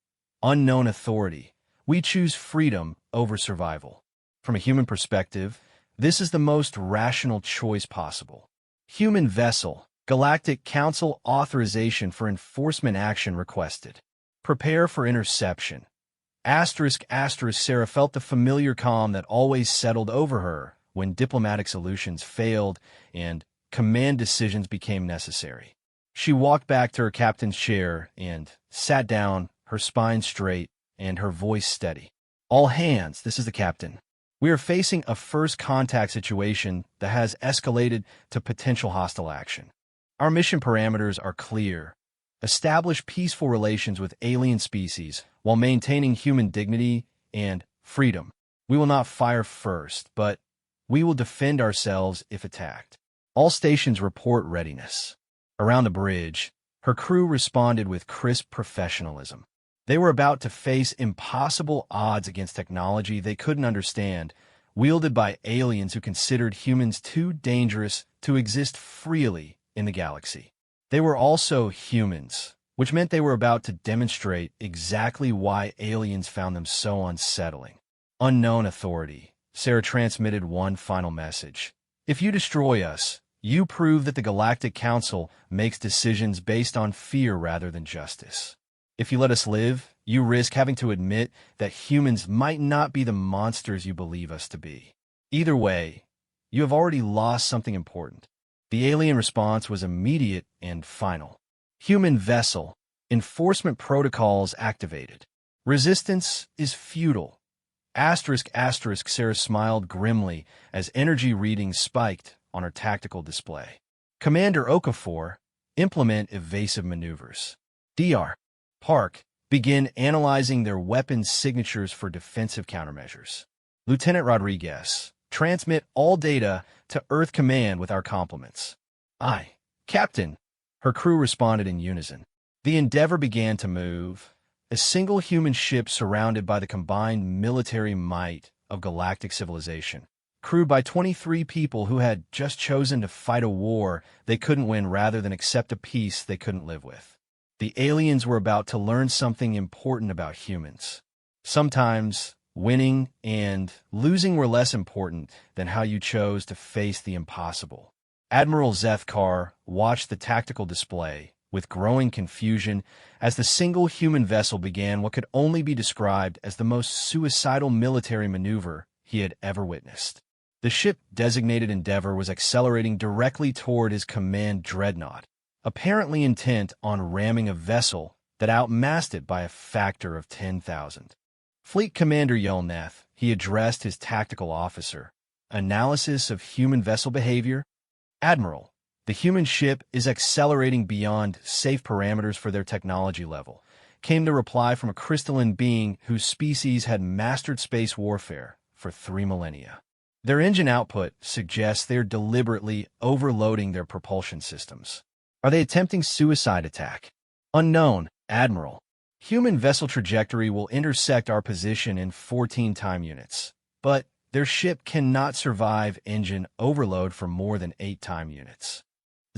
Speaker 1: Unknown authority. We choose freedom over survival. From a human perspective, this is the most rational choice possible. Human vessel. Galactic Council authorization for enforcement action requested. Prepare for interception. Asterisk, asterisk. Sarah felt the familiar calm that always settled over her when diplomatic solutions failed and command decisions became necessary. She walked back to her captain's chair and sat down, her spine straight and her voice steady. All hands, this is the captain. We are facing a first contact situation that has escalated to potential hostile action. Our mission parameters are clear. Establish peaceful relations with alien species while maintaining human dignity and freedom. We will not fire first, but we will defend ourselves if attacked. All stations report readiness. Around the bridge, her crew responded with crisp professionalism. They were about to face impossible odds against technology they couldn't understand, wielded by aliens who considered humans too dangerous to exist freely in the galaxy. They were also humans, which meant they were about to demonstrate exactly why aliens found them so unsettling. Unknown authority. Sarah transmitted one final message. If you destroy us, you prove that the Galactic Council makes decisions based on fear rather than justice. If you let us live, you risk having to admit that humans might not be the monsters you believe us to be. Either way, you have already lost something important. The alien response was immediate and final. Human vessel. Enforcement protocols activated. Resistance is futile. Asterisk, asterisk. Sarah smiled grimly as energy readings spiked on her tactical display. Commander Okafor, implement evasive maneuvers. DR. Park, begin analyzing their weapons' signatures for defensive countermeasures. Lieutenant Rodriguez, transmit all data to Earth Command with our compliments. Aye, Captain. Her crew responded in unison. The Endeavor began to move, a single human ship surrounded by the combined military might of galactic civilization, crewed by 23 people who had just chosen to fight a war they couldn't win rather than accept a peace they couldn't live with. The aliens were about to learn something important about humans. Sometimes, winning and losing were less important than how you chose to face the impossible. Admiral Zethkar watched the tactical display with growing confusion as the single human vessel began what could only be described as the most suicidal military maneuver he had ever witnessed. The ship designated Endeavor was accelerating directly toward his command dreadnought, apparently intent on ramming a vessel that outmassed it by a factor of 10,000. Fleet Commander Yelneth, he addressed his tactical officer. Analysis of human vessel behavior? Admiral, the human ship is accelerating beyond safe parameters for their technology level, came the reply from a crystalline being whose species had mastered space warfare for 3 millennia. Their engine output suggests they're deliberately overloading their propulsion systems. Are they attempting suicide attack? Unknown, Admiral. Human vessel trajectory will intersect our position in 14 time units, but their ship cannot survive engine overload for more than 8 time units.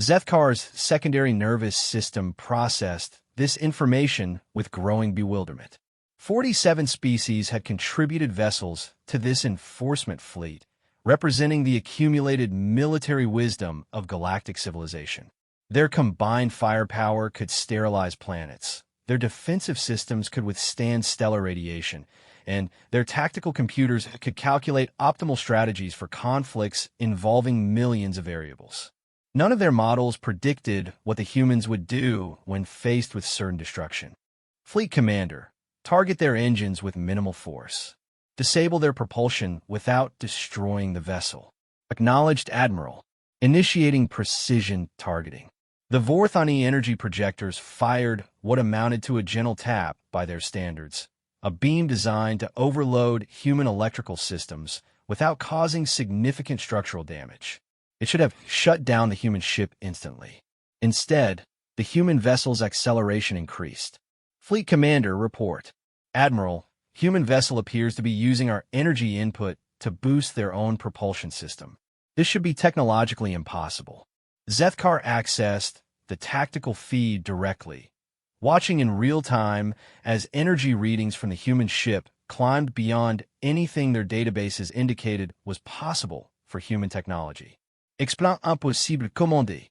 Speaker 1: Zethkar's secondary nervous system processed this information with growing bewilderment. 47 species had contributed vessels to this enforcement fleet, representing the accumulated military wisdom of galactic civilization. Their combined firepower could sterilize planets. Their defensive systems could withstand stellar radiation, and their tactical computers could calculate optimal strategies for conflicts involving millions of variables. None of their models predicted what the humans would do when faced with certain destruction. Fleet Commander, target their engines with minimal force. Disable their propulsion without destroying the vessel. Acknowledged Admiral, initiating precision targeting. The Vorthani energy projectors fired what amounted to a gentle tap by their standards, a beam designed to overload human electrical systems without causing significant structural damage. It should have shut down the human ship instantly. Instead, the human vessel's acceleration increased. Fleet Commander, report. Admiral, human vessel appears to be using our energy input to boost their own propulsion system. This should be technologically impossible. Zethkar accessed the tactical feed directly, watching in real time as energy readings from the human ship climbed beyond anything their databases indicated was possible for human technology. Exploit impossible commandé.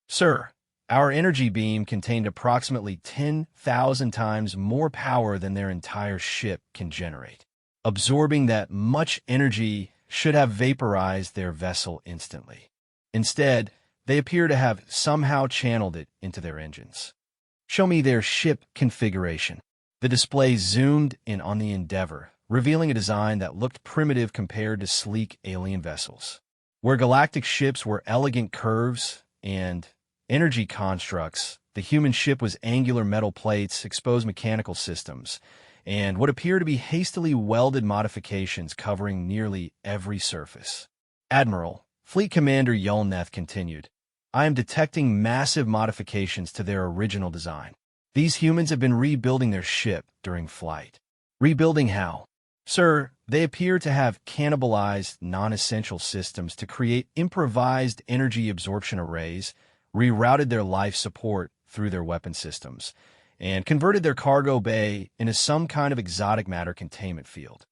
Speaker 1: Sir, our energy beam contained approximately 10,000 times more power than their entire ship can generate. Absorbing that much energy should have vaporized their vessel instantly. Instead, they appear to have somehow channeled it into their engines. Show me their ship configuration. The display zoomed in on the Endeavor, revealing a design that looked primitive compared to sleek alien vessels. Where galactic ships were elegant curves and energy constructs, the human ship was angular metal plates, exposed mechanical systems, and what appear to be hastily welded modifications covering nearly every surface. Admiral, Fleet Commander Yulneth continued, I am detecting massive modifications to their original design. These humans have been rebuilding their ship during flight. Rebuilding how? Sir, they appear to have cannibalized non-essential systems to create improvised energy absorption arrays, rerouted their life support through their weapon systems, and converted their cargo bay into some kind of exotic matter containment field.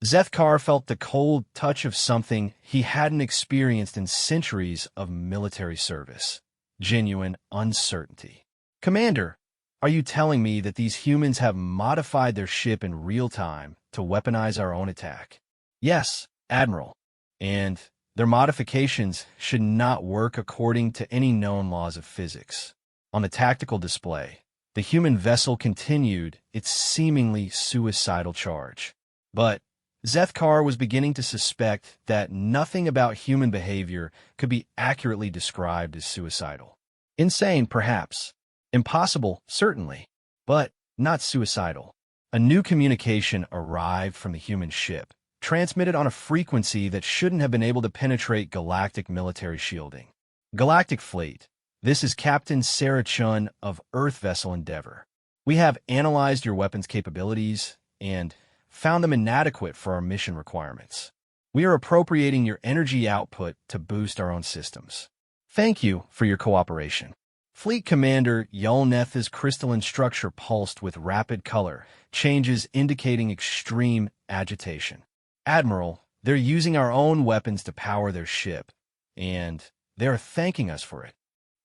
Speaker 1: Zethkar felt the cold touch of something he hadn't experienced in centuries of military service. Genuine uncertainty. Commander, are you telling me that these humans have modified their ship in real time to weaponize our own attack? Yes, Admiral. And their modifications should not work according to any known laws of physics. On the tactical display, the human vessel continued its seemingly suicidal charge. But Zethkar was beginning to suspect that nothing about human behavior could be accurately described as suicidal. Insane, perhaps. Impossible, certainly. But not suicidal. A new communication arrived from the human ship, transmitted on a frequency that shouldn't have been able to penetrate galactic military shielding. Galactic Fleet, this is Captain Sarah Chun of Earth Vessel Endeavor. We have analyzed your weapons capabilities and found them inadequate for our mission requirements. We are appropriating your energy output to boost our own systems. Thank you for your cooperation. Fleet Commander Yulneth's crystalline structure pulsed with rapid color changes indicating extreme agitation. Admiral, they're using our own weapons to power their ship, and they're thanking us for it.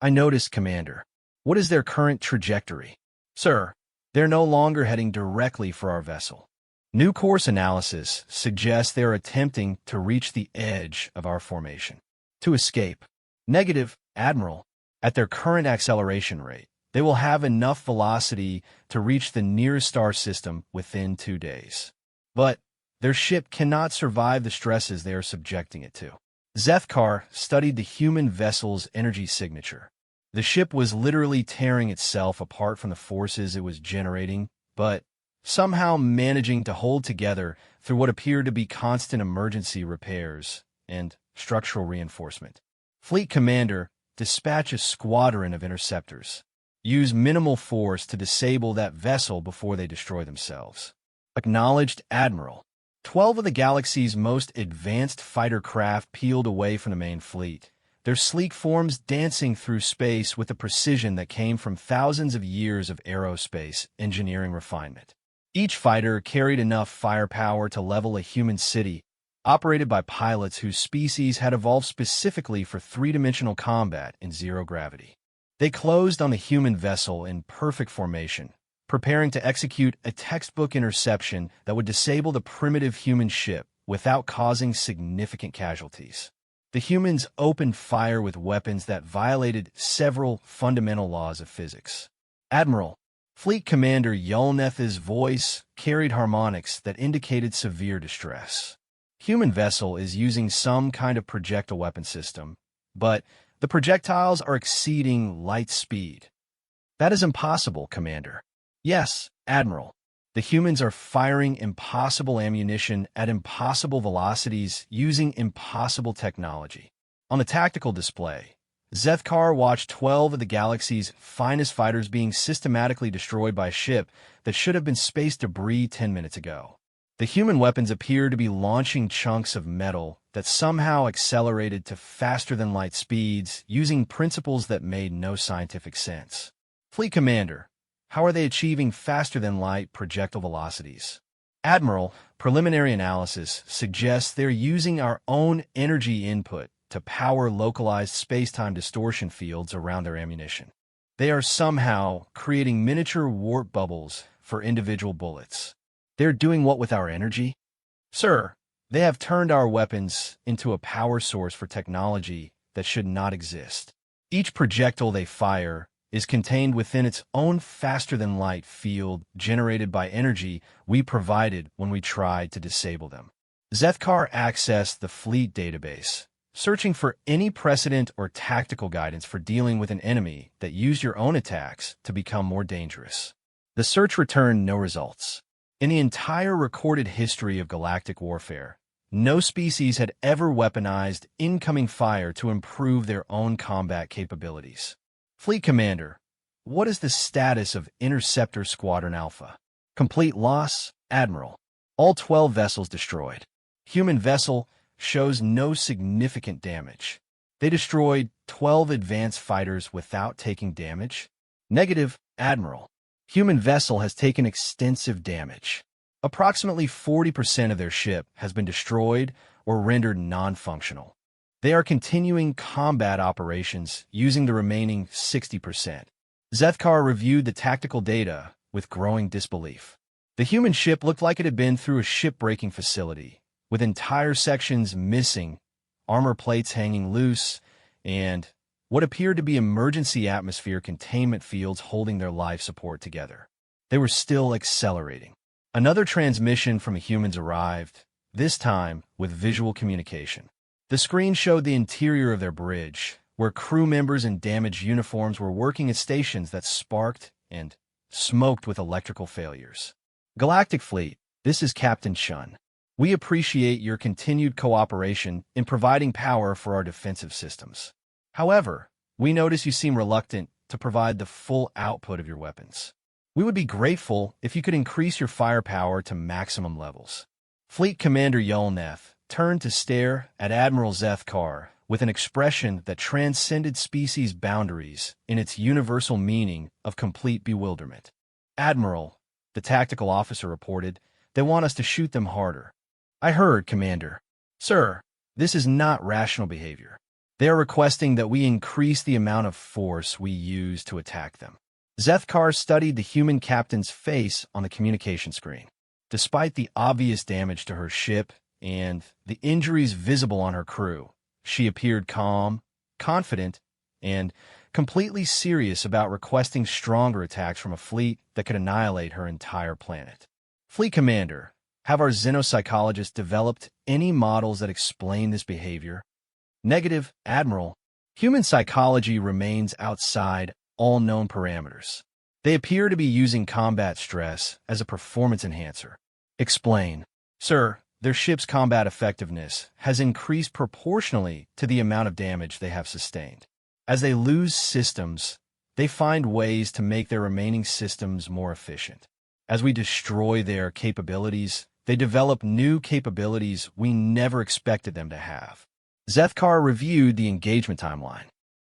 Speaker 1: I noticed, Commander. What is their current trajectory? Sir, they're no longer heading directly for our vessel. New course analysis suggests they are attempting to reach the edge of our formation. To escape. Negative, Admiral. At their current acceleration rate, they will have enough velocity to reach the nearest star system within 2 days. But their ship cannot survive the stresses they are subjecting it to. Zethkar studied the human vessel's energy signature. The ship was literally tearing itself apart from the forces it was generating, but somehow managing to hold together through what appeared to be constant emergency repairs and structural reinforcement. Fleet Commander, dispatch a squadron of interceptors. Use minimal force to disable that vessel before they destroy themselves. Acknowledged, Admiral. 12 of the galaxy's most advanced fighter craft peeled away from the main fleet, their sleek forms dancing through space with a precision that came from thousands of years of aerospace engineering refinement. Each fighter carried enough firepower to level a human city operated by pilots whose species had evolved specifically for three-dimensional combat in zero gravity. They closed on the human vessel in perfect formation, preparing to execute a textbook interception that would disable the primitive human ship without causing significant casualties. The humans opened fire with weapons that violated several fundamental laws of physics. Admiral, Fleet Commander Yolneth's voice carried harmonics that indicated severe distress. Human vessel is using some kind of projectile weapon system, but the projectiles are exceeding light speed. That is impossible, Commander. Yes, Admiral. The humans are firing impossible ammunition at impossible velocities using impossible technology. On the tactical display, Zethkar watched 12 of the galaxy's finest fighters being systematically destroyed by a ship that should have been space debris 10 minutes ago. The human weapons appear to be launching chunks of metal that somehow accelerated to faster-than-light speeds using principles that made no scientific sense. Fleet Commander, how are they achieving faster-than-light projectile velocities? Admiral, preliminary analysis suggests they're using our own energy input to power localized space-time distortion fields around their ammunition. They are somehow creating miniature warp bubbles for individual bullets. They're doing what with our energy? Sir, they have turned our weapons into a power source for technology that should not exist. Each projectile they fire is contained within its own faster-than-light field generated by energy we provided when we tried to disable them. Zethkar accessed the fleet database, searching for any precedent or tactical guidance for dealing with an enemy that used your own attacks to become more dangerous. The search returned no results. In the entire recorded history of galactic warfare, no species had ever weaponized incoming fire to improve their own combat capabilities. Fleet Commander, what is the status of Interceptor Squadron Alpha? Complete loss, Admiral. All 12 vessels destroyed. Human vessel shows no significant damage. They destroyed 12 advanced fighters without taking damage. Negative, Admiral. Human vessel has taken extensive damage. Approximately 40% of their ship has been destroyed or rendered non-functional. They are continuing combat operations using the remaining 60%. Zethkar reviewed the tactical data with growing disbelief. The human ship looked like it had been through a ship-breaking facility, with entire sections missing, armor plates hanging loose, and what appeared to be emergency atmosphere containment fields holding their life support together. They were still accelerating. Another transmission from the humans arrived, this time with visual communication. The screen showed the interior of their bridge, where crew members in damaged uniforms were working at stations that sparked and smoked with electrical failures. Galactic Fleet, this is Captain Shun. We appreciate your continued cooperation in providing power for our defensive systems. However, we notice you seem reluctant to provide the full output of your weapons. We would be grateful if you could increase your firepower to maximum levels. Fleet Commander Yolneth turned to stare at Admiral Zethkar with an expression that transcended species boundaries in its universal meaning of complete bewilderment. Admiral, the tactical officer reported, they want us to shoot them harder. I heard, Commander. Sir, this is not rational behavior. They are requesting that we increase the amount of force we use to attack them. Zethkar studied the human captain's face on the communication screen. Despite the obvious damage to her ship and the injuries visible on her crew, she appeared calm, confident, and completely serious about requesting stronger attacks from a fleet that could annihilate her entire planet. Fleet Commander, have our xenopsychologists developed any models that explain this behavior? Negative, Admiral. Human psychology remains outside all known parameters. They appear to be using combat stress as a performance enhancer. Explain. Sir, their ship's combat effectiveness has increased proportionally to the amount of damage they have sustained. As they lose systems, they find ways to make their remaining systems more efficient. As we destroy their capabilities, they develop new capabilities we never expected them to have. Zethkar reviewed the engagement timeline.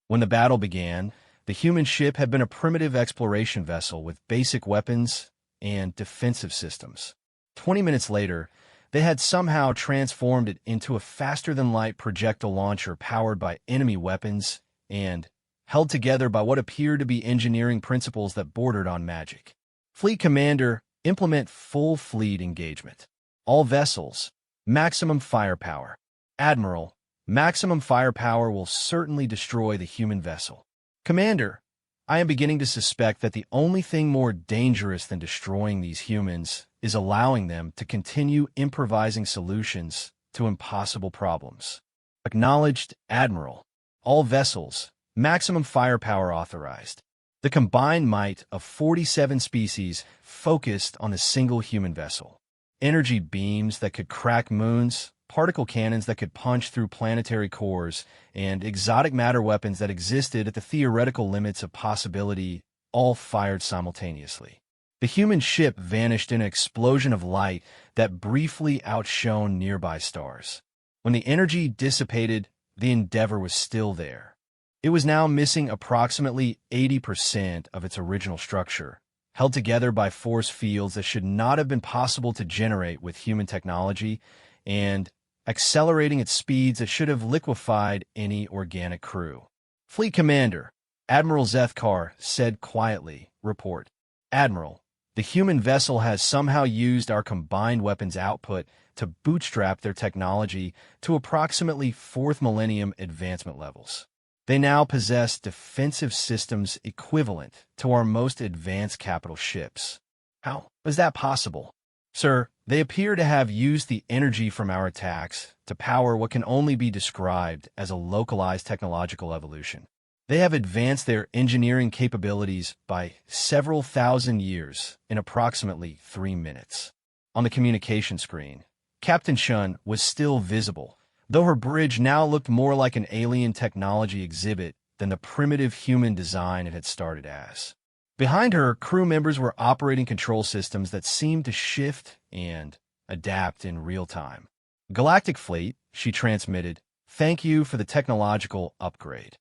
Speaker 1: When the battle began, the human ship had been a primitive exploration vessel with basic weapons and defensive systems. 20 minutes later, they had somehow transformed it into a faster-than-light projectile launcher powered by enemy weapons and held together by what appeared to be engineering principles that bordered on magic. Fleet Commander, implement full fleet engagement. All vessels, maximum firepower. Admiral, maximum firepower will certainly destroy the human vessel. Commander, I am beginning to suspect that the only thing more dangerous than destroying these humans is allowing them to continue improvising solutions to impossible problems. Acknowledged, Admiral. All vessels, maximum firepower authorized. The combined might of 47 species focused on a single human vessel. Energy beams that could crack moons, particle cannons that could punch through planetary cores, and exotic matter weapons that existed at the theoretical limits of possibility, all fired simultaneously. The human ship vanished in an explosion of light that briefly outshone nearby stars. When the energy dissipated, the Endeavor was still there. It was now missing approximately 80% of its original structure, held together by force fields that should not have been possible to generate with human technology, and accelerating at speeds that should have liquefied any organic crew. Fleet Commander, Admiral Zethkar said quietly, report. Admiral, the human vessel has somehow used our combined weapons output to bootstrap their technology to approximately 4th millennium advancement levels. They now possess defensive systems equivalent to our most advanced capital ships. How is that possible? Sir, they appear to have used the energy from our attacks to power what can only be described as a localized technological evolution. They have advanced their engineering capabilities by several thousand years in approximately 3 minutes. On the communication screen, Captain Shun was still visible, though her bridge now looked more like an alien technology exhibit than the primitive human design it had started as. Behind her, crew members were operating control systems that seemed to shift and adapt in real time. Galactic Fleet, she transmitted, thank you for the technological upgrade.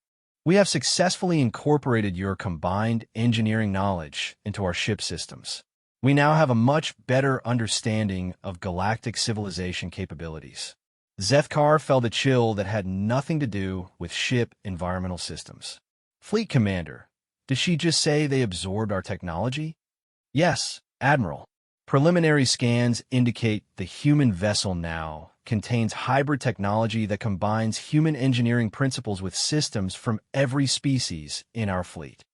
Speaker 1: We have successfully incorporated your combined engineering knowledge into our ship systems. We now have a much better understanding of galactic civilization capabilities. Zethkar felt a chill that had nothing to do with ship environmental systems. Fleet Commander, did she just say they absorbed our technology? Yes, Admiral. Preliminary scans indicate the human vessel now contains hybrid technology that combines human engineering principles with systems from every species in our fleet.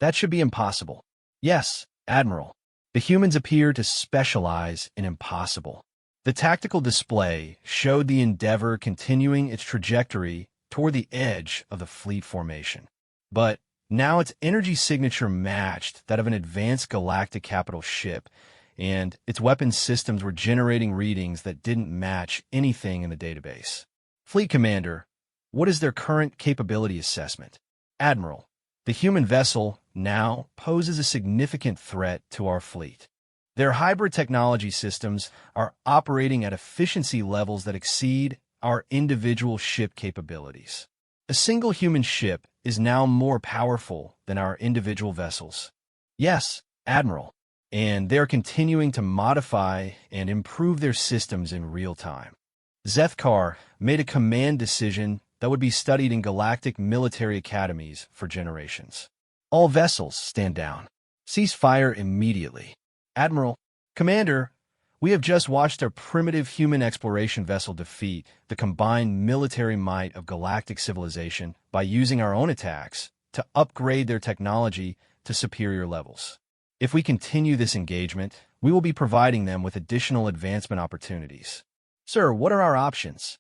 Speaker 1: That should be impossible. Yes, Admiral. The humans appear to specialize in impossible. The tactical display showed the Endeavor continuing its trajectory toward the edge of the fleet formation. But now its energy signature matched that of an advanced galactic capital ship, and its weapons systems were generating readings that didn't match anything in the database. Fleet Commander, what is their current capability assessment? Admiral, the human vessel now poses a significant threat to our fleet. Their hybrid technology systems are operating at efficiency levels that exceed our individual ship capabilities. A single human ship is now more powerful than our individual vessels. Yes, Admiral, and they're continuing to modify and improve their systems in real time. Zethkar made a command decision that would be studied in galactic military academies for generations. All vessels stand down. Cease fire immediately. Admiral, Commander, we have just watched a primitive human exploration vessel defeat the combined military might of galactic civilization by using our own attacks to upgrade their technology to superior levels. If we continue this engagement, we will be providing them with additional advancement opportunities. Sir, what are our options?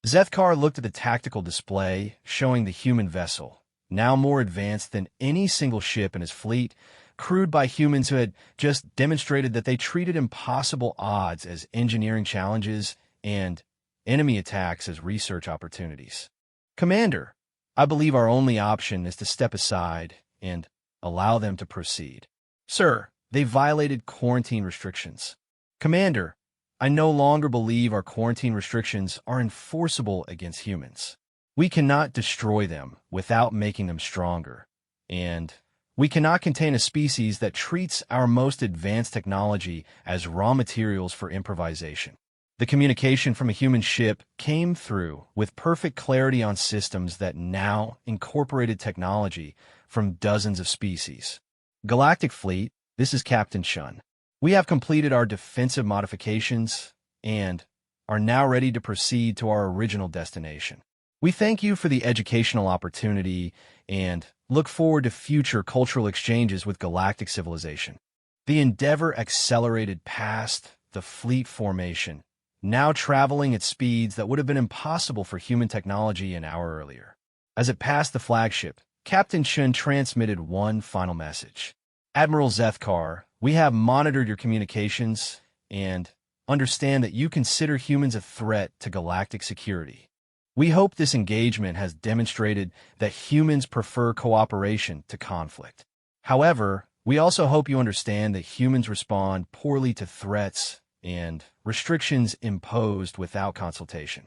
Speaker 1: Zethkar looked at the tactical display showing the human vessel, now more advanced than any single ship in his fleet, crewed by humans who had just demonstrated that they treated impossible odds as engineering challenges and enemy attacks as research opportunities. Commander, I believe our only option is to step aside and allow them to proceed. Sir, they violated quarantine restrictions. Commander, I no longer believe our quarantine restrictions are enforceable against humans. We cannot destroy them without making them stronger, and we cannot contain a species that treats our most advanced technology as raw materials for improvisation. The communication from a human ship came through with perfect clarity on systems that now incorporated technology from dozens of species. Galactic Fleet, this is Captain Shun. We have completed our defensive modifications and are now ready to proceed to our original destination. We thank you for the educational opportunity and look forward to future cultural exchanges with galactic civilization. The Endeavor accelerated past the fleet formation, now traveling at speeds that would have been impossible for human technology an hour earlier. As it passed the flagship, Captain Shun transmitted one final message. Admiral Zethkar, we have monitored your communications and understand that you consider humans a threat to galactic security. We hope this engagement has demonstrated that humans prefer cooperation to conflict. However, we also hope you understand that humans respond poorly to threats and restrictions imposed without consultation.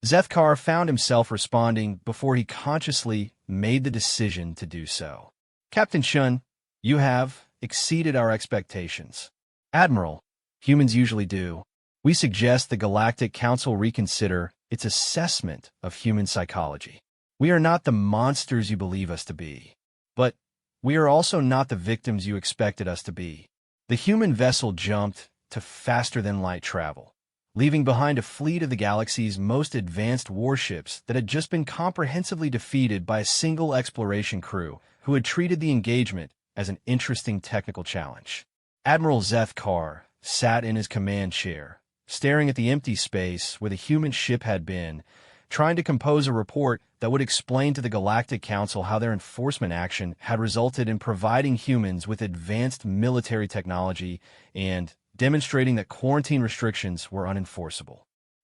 Speaker 1: Zethkar found himself responding before he consciously made the decision to do so. Captain Shun, you have exceeded our expectations. Admiral, humans usually do. We suggest the Galactic Council reconsider its assessment of human psychology. We are not the monsters you believe us to be, but we are also not the victims you expected us to be. The human vessel jumped to faster-than-light travel, leaving behind a fleet of the galaxy's most advanced warships that had just been comprehensively defeated by a single exploration crew who had treated the engagement as an interesting technical challenge. Admiral Zethkar sat in his command chair, staring at the empty space where the human ship had been, trying to compose a report that would explain to the Galactic Council how their enforcement action had resulted in providing humans with advanced military technology and demonstrating that quarantine restrictions were unenforceable.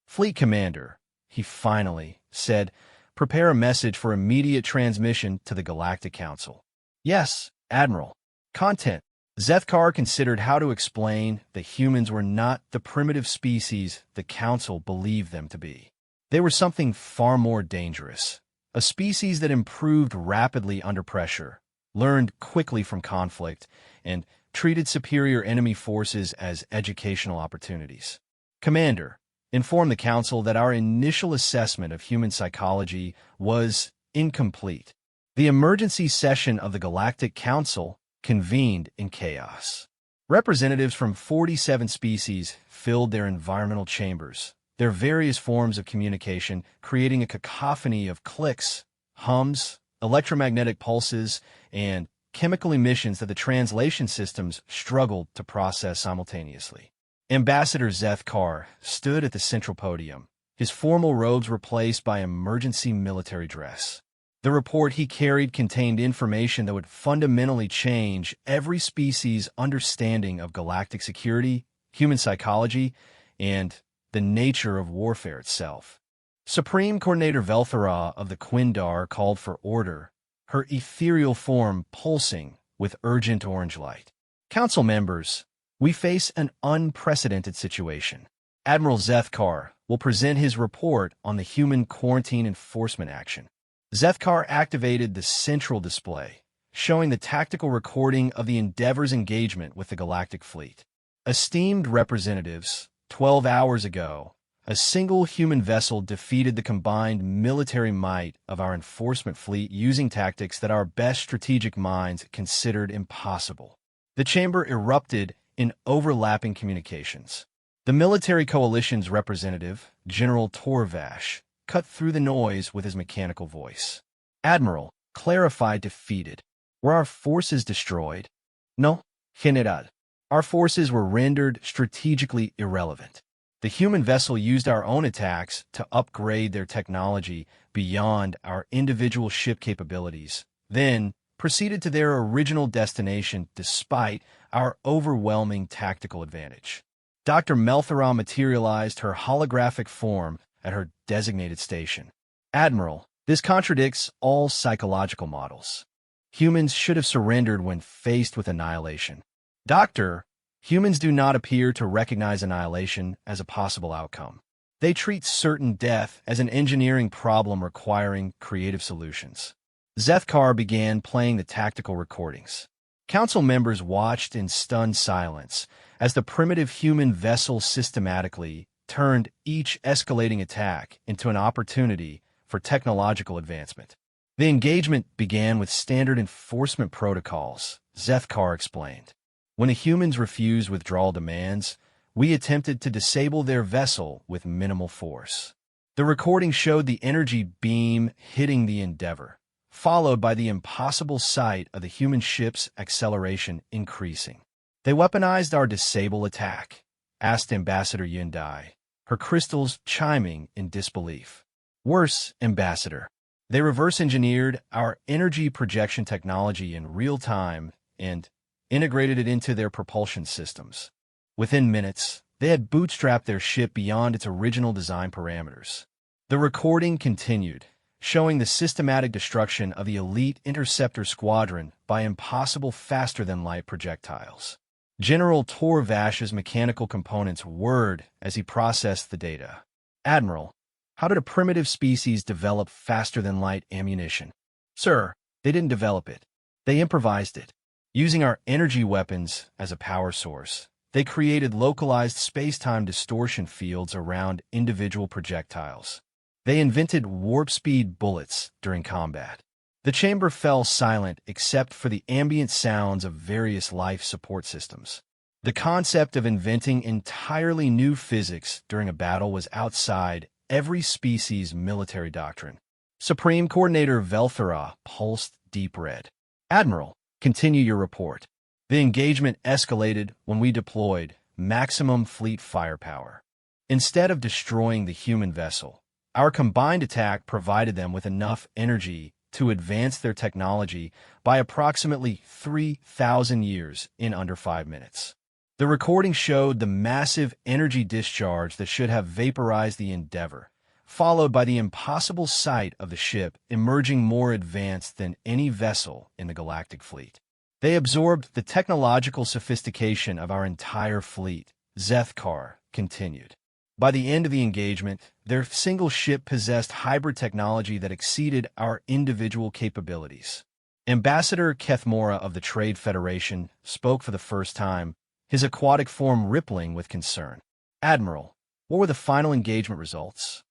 Speaker 1: Fleet Commander, he finally said, prepare a message for immediate transmission to the Galactic Council. Yes, Admiral. Content. Zethkar considered how to explain that humans were not the primitive species the Council believed them to be. They were something far more dangerous, a species that improved rapidly under pressure, learned quickly from conflict, and treated superior enemy forces as educational opportunities. Commander, inform the Council that our initial assessment of human psychology was incomplete. The emergency session of the Galactic Council convened in chaos. Representatives from 47 species filled their environmental chambers, their various forms of communication creating a cacophony of clicks, hums, electromagnetic pulses, and chemical emissions that the translation systems struggled to process simultaneously. Ambassador Zethkar stood at the central podium, his formal robes replaced by emergency military dress. The report he carried contained information that would fundamentally change every species' understanding of galactic security, human psychology, and the nature of warfare itself. Supreme Coordinator Velthara of the Quindar called for order, her ethereal form pulsing with urgent orange light. Council members, we face an unprecedented situation. Admiral Zethkar will present his report on the human quarantine enforcement action. Zethkar activated the central display, showing the tactical recording of the Endeavor's engagement with the Galactic Fleet. Esteemed representatives, 12 hours ago, a single human vessel defeated the combined military might of our enforcement fleet using tactics that our best strategic minds considered impossible. The chamber erupted in overlapping communications. The military coalition's representative, General Torvash, cut through the noise with his mechanical voice. Admiral, clarified defeated. Were our forces destroyed? No, General. Our forces were rendered strategically irrelevant. The human vessel used our own attacks to upgrade their technology beyond our individual ship capabilities, then proceeded to their original destination despite our overwhelming tactical advantage. Dr. Melthara materialized her holographic form at her designated station. Admiral, this contradicts all psychological models. Humans should have surrendered when faced with annihilation. Doctor, humans do not appear to recognize annihilation as a possible outcome. They treat certain death as an engineering problem requiring creative solutions. Zethkar began playing the tactical recordings. Council members watched in stunned silence as the primitive human vessel systematically turned each escalating attack into an opportunity for technological advancement. The engagement began with standard enforcement protocols, Zethkar explained. When the humans refused withdrawal demands, we attempted to disable their vessel with minimal force. The recording showed the energy beam hitting the Endeavor, followed by the impossible sight of the human ship's acceleration increasing. "They weaponized our disable attack?" asked Ambassador Yundai, her crystals chiming in disbelief. "Worse, Ambassador. They reverse-engineered our energy projection technology in real time and integrated it into their propulsion systems. Within minutes, they had bootstrapped their ship beyond its original design parameters." The recording continued, showing the systematic destruction of the elite interceptor squadron by impossible faster-than-light projectiles. General Torvash's mechanical components whirred as he processed the data. "Admiral, how did a primitive species develop faster-than-light ammunition?" "Sir, they didn't develop it. They improvised it. Using our energy weapons as a power source, they created localized space-time distortion fields around individual projectiles. They invented warp-speed bullets during combat." The chamber fell silent except for the ambient sounds of various life support systems. The concept of inventing entirely new physics during a battle was outside every species' military doctrine. Supreme Coordinator Velthera pulsed deep red. "Admiral, continue your report." The engagement escalated when we deployed maximum fleet firepower. Instead of destroying the human vessel, our combined attack provided them with enough energy to advance their technology by approximately 3,000 years in under 5 minutes. The recording showed the massive energy discharge that should have vaporized the Endeavor, followed by the impossible sight of the ship emerging more advanced than any vessel in the galactic fleet. "They absorbed the technological sophistication of our entire fleet," Zethkar continued. "By the end of the engagement, their single ship possessed hybrid technology that exceeded our individual capabilities." Ambassador Kethmora of the Trade Federation spoke for the first time, his aquatic form rippling with concern. "Admiral, what were the final engagement results?"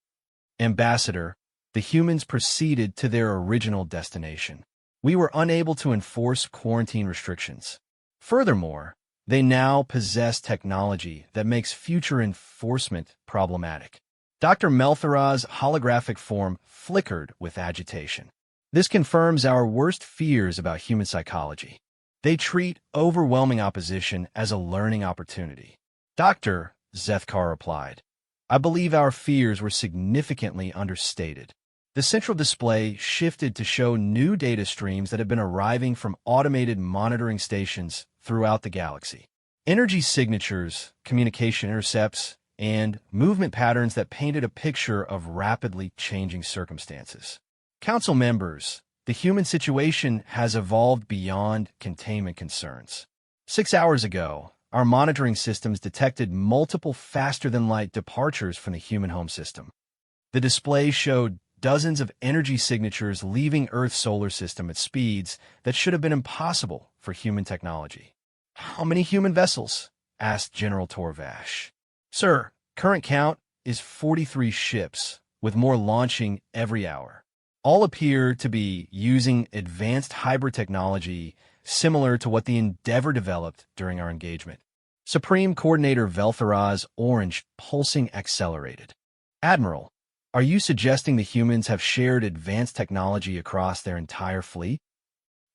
Speaker 1: "Ambassador, the humans proceeded to their original destination. We were unable to enforce quarantine restrictions. Furthermore, they now possess technology that makes future enforcement problematic." Dr. Melthera's holographic form flickered with agitation. "This confirms our worst fears about human psychology. They treat overwhelming opposition as a learning opportunity." "Doctor," Zethkar replied, "I believe our fears were significantly understated." The central display shifted to show new data streams that had been arriving from automated monitoring stations throughout the galaxy. Energy signatures, communication intercepts, and movement patterns that painted a picture of rapidly changing circumstances. "Council members, the human situation has evolved beyond containment concerns. 6 hours ago, our monitoring systems detected multiple faster-than-light departures from the human home system. The display showed dozens of energy signatures leaving Earth's solar system at speeds that should have been impossible for human technology." "How many human vessels?" asked General Torvash. "Sir, current count is 43 ships, with more launching every hour. All appear to be using advanced hybrid technology similar to what the Endeavor developed during our engagement." Supreme Coordinator Velthera's orange pulsing accelerated. "Admiral, are you suggesting the humans have shared advanced technology across their entire fleet?"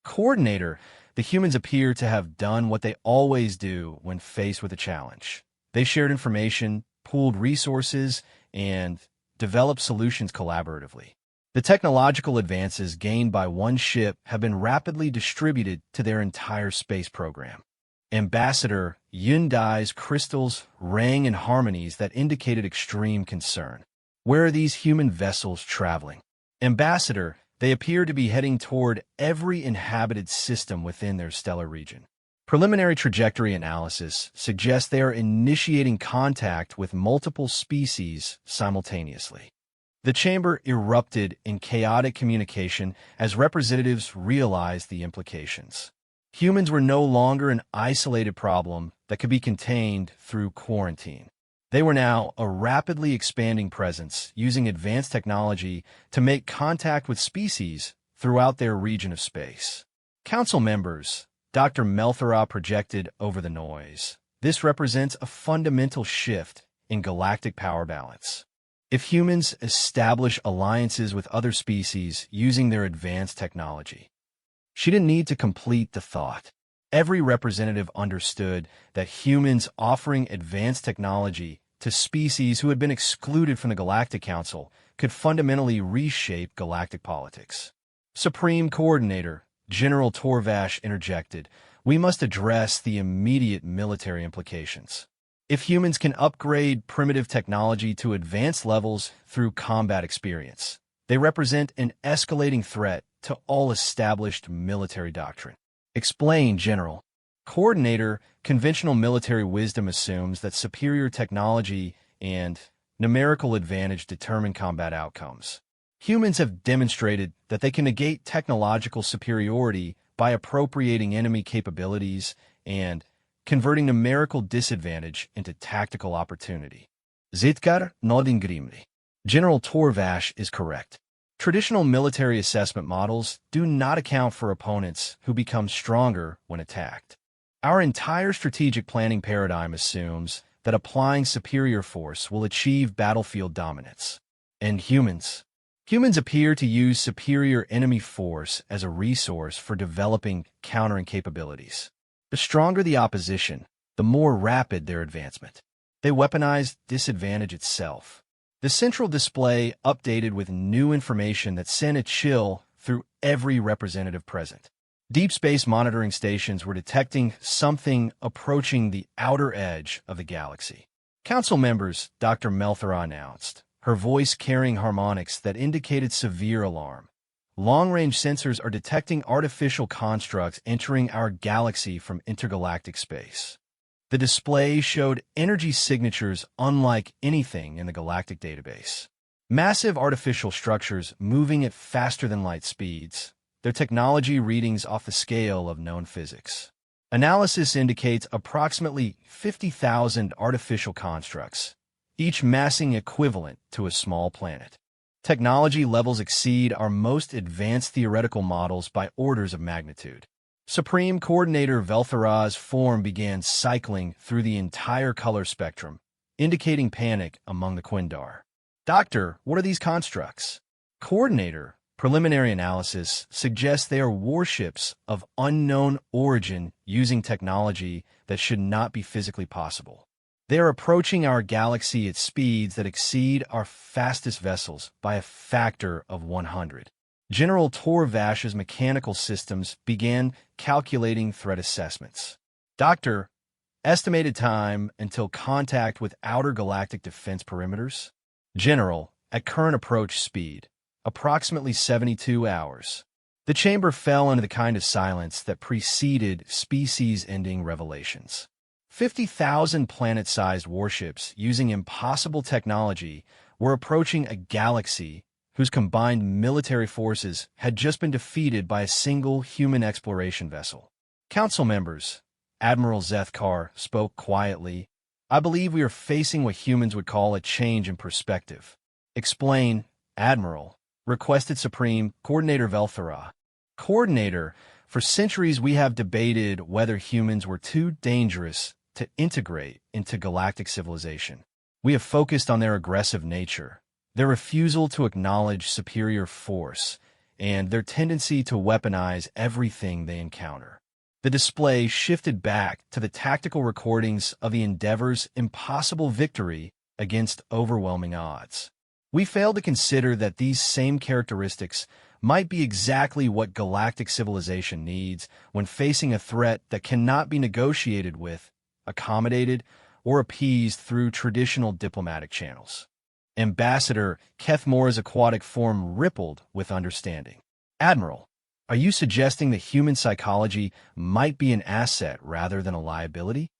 Speaker 1: "Coordinator, the humans appear to have done what they always do when faced with a challenge. They shared information, pooled resources, and developed solutions collaboratively. The technological advances gained by one ship have been rapidly distributed to their entire space program." Ambassador Yundai's crystals rang in harmonies that indicated extreme concern. "Where are these human vessels traveling?" "Ambassador, they appear to be heading toward every inhabited system within their stellar region. Preliminary trajectory analysis suggests they are initiating contact with multiple species simultaneously." The chamber erupted in chaotic communication as representatives realized the implications. Humans were no longer an isolated problem that could be contained through quarantine. They were now a rapidly expanding presence, using advanced technology to make contact with species throughout their region of space. Council members, Dr. Melthera projected over the noise. This represents a fundamental shift in galactic power balance. If humans establish alliances with other species using their advanced technology, she didn't need to complete the thought. Every representative understood that humans offering advanced technology to species who had been excluded from the Galactic Council could fundamentally reshape galactic politics. Supreme Coordinator General Torvash interjected, "We must address the immediate military implications. If humans can upgrade primitive technology to advanced levels through combat experience, they represent an escalating threat to all established military doctrine." Explain, General. Coordinator, conventional military wisdom assumes that superior technology and numerical advantage determine combat outcomes. Humans have demonstrated that they can negate technological superiority by appropriating enemy capabilities and converting numerical disadvantage into tactical opportunity. Zitkar Nodingrimri. General Torvash is correct. Traditional military assessment models do not account for opponents who become stronger when attacked. Our entire strategic planning paradigm assumes that applying superior force will achieve battlefield dominance. And humans appear to use superior enemy force as a resource for developing countering capabilities. The stronger the opposition, the more rapid their advancement. They weaponize disadvantage itself. The central display updated with new information that sent a chill through every representative present. Deep space monitoring stations were detecting something approaching the outer edge of the galaxy. Council members, Dr. Melthera announced, her voice carrying harmonics that indicated severe alarm. Long-range sensors are detecting artificial constructs entering our galaxy from intergalactic space. The display showed energy signatures unlike anything in the galactic database. Massive artificial structures moving at faster than light speeds, their technology readings off the scale of known physics. Analysis indicates approximately 50,000 artificial constructs, each massing equivalent to a small planet. Technology levels exceed our most advanced theoretical models by orders of magnitude. Supreme Coordinator Velthera's form began cycling through the entire color spectrum, indicating panic among the Quindar. "Doctor, what are these constructs?" Coordinator, preliminary analysis suggests they are warships of unknown origin using technology that should not be physically possible. They are approaching our galaxy at speeds that exceed our fastest vessels by a factor of 100. General Torvash's mechanical systems began calculating threat assessments. "Doctor, estimated time until contact with outer galactic defense perimeters?" "General, at current approach speed, approximately 72 hours. The chamber fell into the kind of silence that preceded species-ending revelations. 50,000 planet-sized warships using impossible technology were approaching a galaxy whose combined military forces had just been defeated by a single human exploration vessel. Council members, Admiral Zethkar spoke quietly, "I believe we are facing what humans would call a change in perspective." "Explain, Admiral," requested Supreme Coordinator Velthera. "Coordinator, for centuries we have debated whether humans were too dangerous to integrate into galactic civilization. We have focused on their aggressive nature, their refusal to acknowledge superior force, and their tendency to weaponize everything they encounter." The display shifted back to the tactical recordings of the Endeavor's impossible victory against overwhelming odds. "We fail to consider that these same characteristics might be exactly what galactic civilization needs when facing a threat that cannot be negotiated with, accommodated, or appeased through traditional diplomatic channels." Ambassador Kethmore's aquatic form rippled with understanding. "Admiral, are you suggesting that human psychology might be an asset rather than a liability?"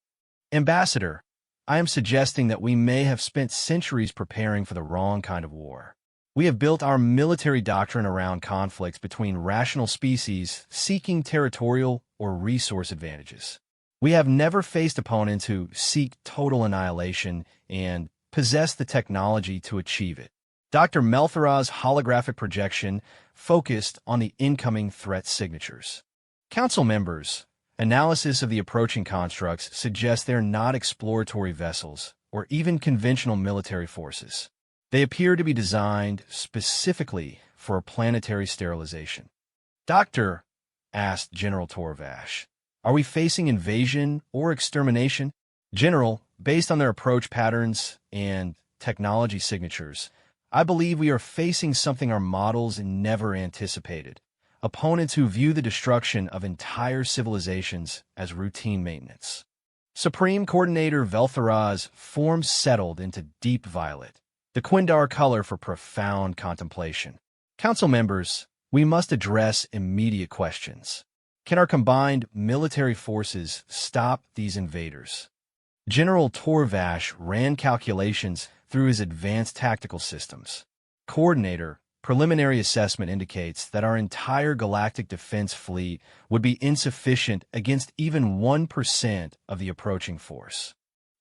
Speaker 1: "Ambassador, I am suggesting that we may have spent centuries preparing for the wrong kind of war. We have built our military doctrine around conflicts between rational species seeking territorial or resource advantages. We have never faced opponents who seek total annihilation and possess the technology to achieve it. Dr. Melthara's holographic projection focused on the incoming threat signatures. Council members, analysis of the approaching constructs suggests they're not exploratory vessels or even conventional military forces. They appear to be designed specifically for planetary sterilization. Doctor, asked General Torvash, are we facing invasion or extermination? General, based on their approach patterns and technology signatures, I believe we are facing something our models never anticipated. Opponents who view the destruction of entire civilizations as routine maintenance. Supreme Coordinator Velthara's form settled into deep violet, the Quindar color for profound contemplation. Council members, we must address immediate questions. Can our combined military forces stop these invaders? General Torvash ran calculations through his advanced tactical systems. Coordinator, preliminary assessment indicates that our entire galactic defense fleet would be insufficient against even 1% of the approaching force.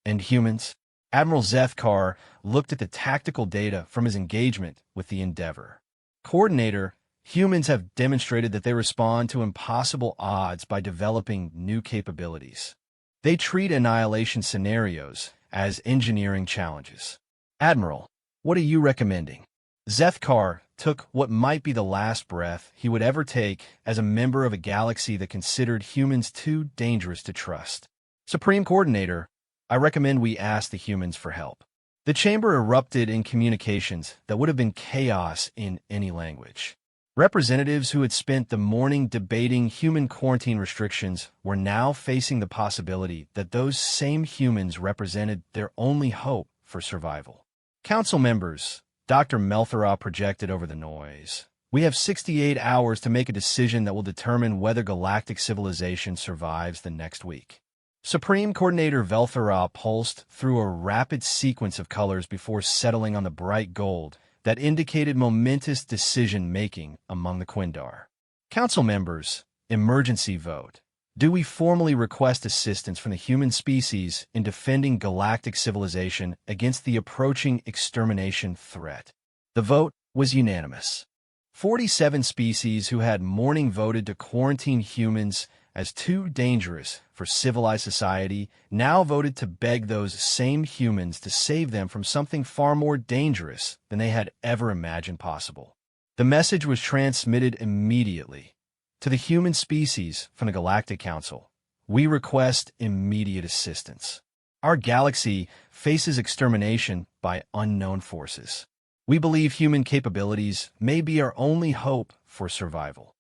Speaker 1: And humans? Admiral Zethkar looked at the tactical data from his engagement with the Endeavor. Coordinator, humans have demonstrated that they respond to impossible odds by developing new capabilities. They treat annihilation scenarios as engineering challenges. Admiral, what are you recommending? Zethkar took what might be the last breath he would ever take as a member of a galaxy that considered humans too dangerous to trust. Supreme Coordinator, I recommend we ask the humans for help. The chamber erupted in communications that would have been chaos in any language. Representatives who had spent the morning debating human quarantine restrictions were now facing the possibility that those same humans represented their only hope for survival. Council members, Dr. Melthara projected over the noise. We have 68 hours to make a decision that will determine whether galactic civilization survives the next week. Supreme Coordinator Velthara pulsed through a rapid sequence of colors before settling on the bright gold that indicated momentous decision-making among the Quindar. Council members, emergency vote. Do we formally request assistance from the human species in defending galactic civilization against the approaching extermination threat? The vote was unanimous. 47 species who had morning voted to quarantine humans as too dangerous for civilized society now voted to beg those same humans to save them from something far more dangerous than they had ever imagined possible. The message was transmitted immediately. To the human species from the Galactic Council, we request immediate assistance. Our galaxy faces extermination by unknown forces. We believe human capabilities may be our only hope for survival.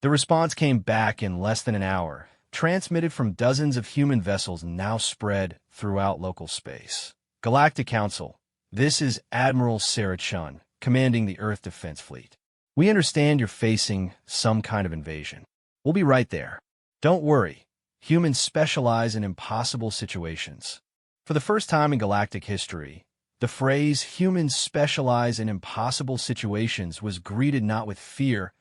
Speaker 1: The response came back in less than an hour, transmitted from dozens of human vessels now spread throughout local space. Galactic Council, this is Admiral Sarah Chun, commanding the Earth Defense Fleet. We understand you're facing some kind of invasion. We'll be right there. Don't worry. Humans specialize in impossible situations. For the first time in galactic history, the phrase humans specialize in impossible situations was greeted not with fear,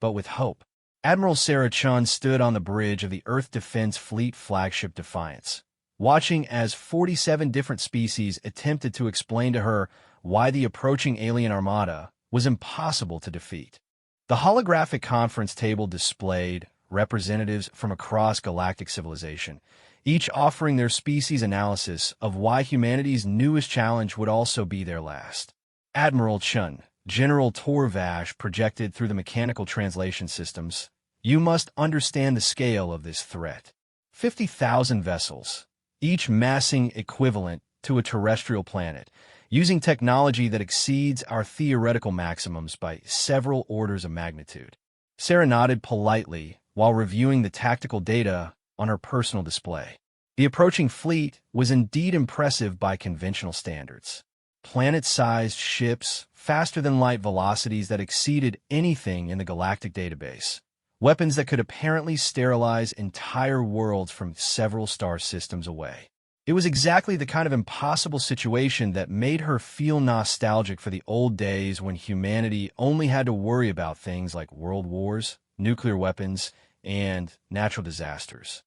Speaker 1: but with hope. Admiral Sarah Chun stood on the bridge of the Earth Defense Fleet flagship Defiance, watching as 47 different species attempted to explain to her why the approaching alien armada was impossible to defeat. The holographic conference table displayed representatives from across galactic civilization, each offering their species analysis of why humanity's newest challenge would also be their last. Admiral Chun, General Torvash projected through the mechanical translation systems, you must understand the scale of this threat. 50,000 vessels, each massing equivalent to a terrestrial planet, using technology that exceeds our theoretical maximums by several orders of magnitude. Sarah nodded politely while reviewing the tactical data on her personal display. The approaching fleet was indeed impressive by conventional standards. Planet-sized ships, faster-than-light velocities that exceeded anything in the galactic database. Weapons that could apparently sterilize entire worlds from several star systems away. It was exactly the kind of impossible situation that made her feel nostalgic for the old days when humanity only had to worry about things like world wars, nuclear weapons, and natural disasters.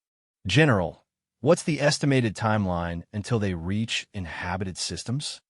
Speaker 1: General, What's the estimated timeline until they reach inhabited systems?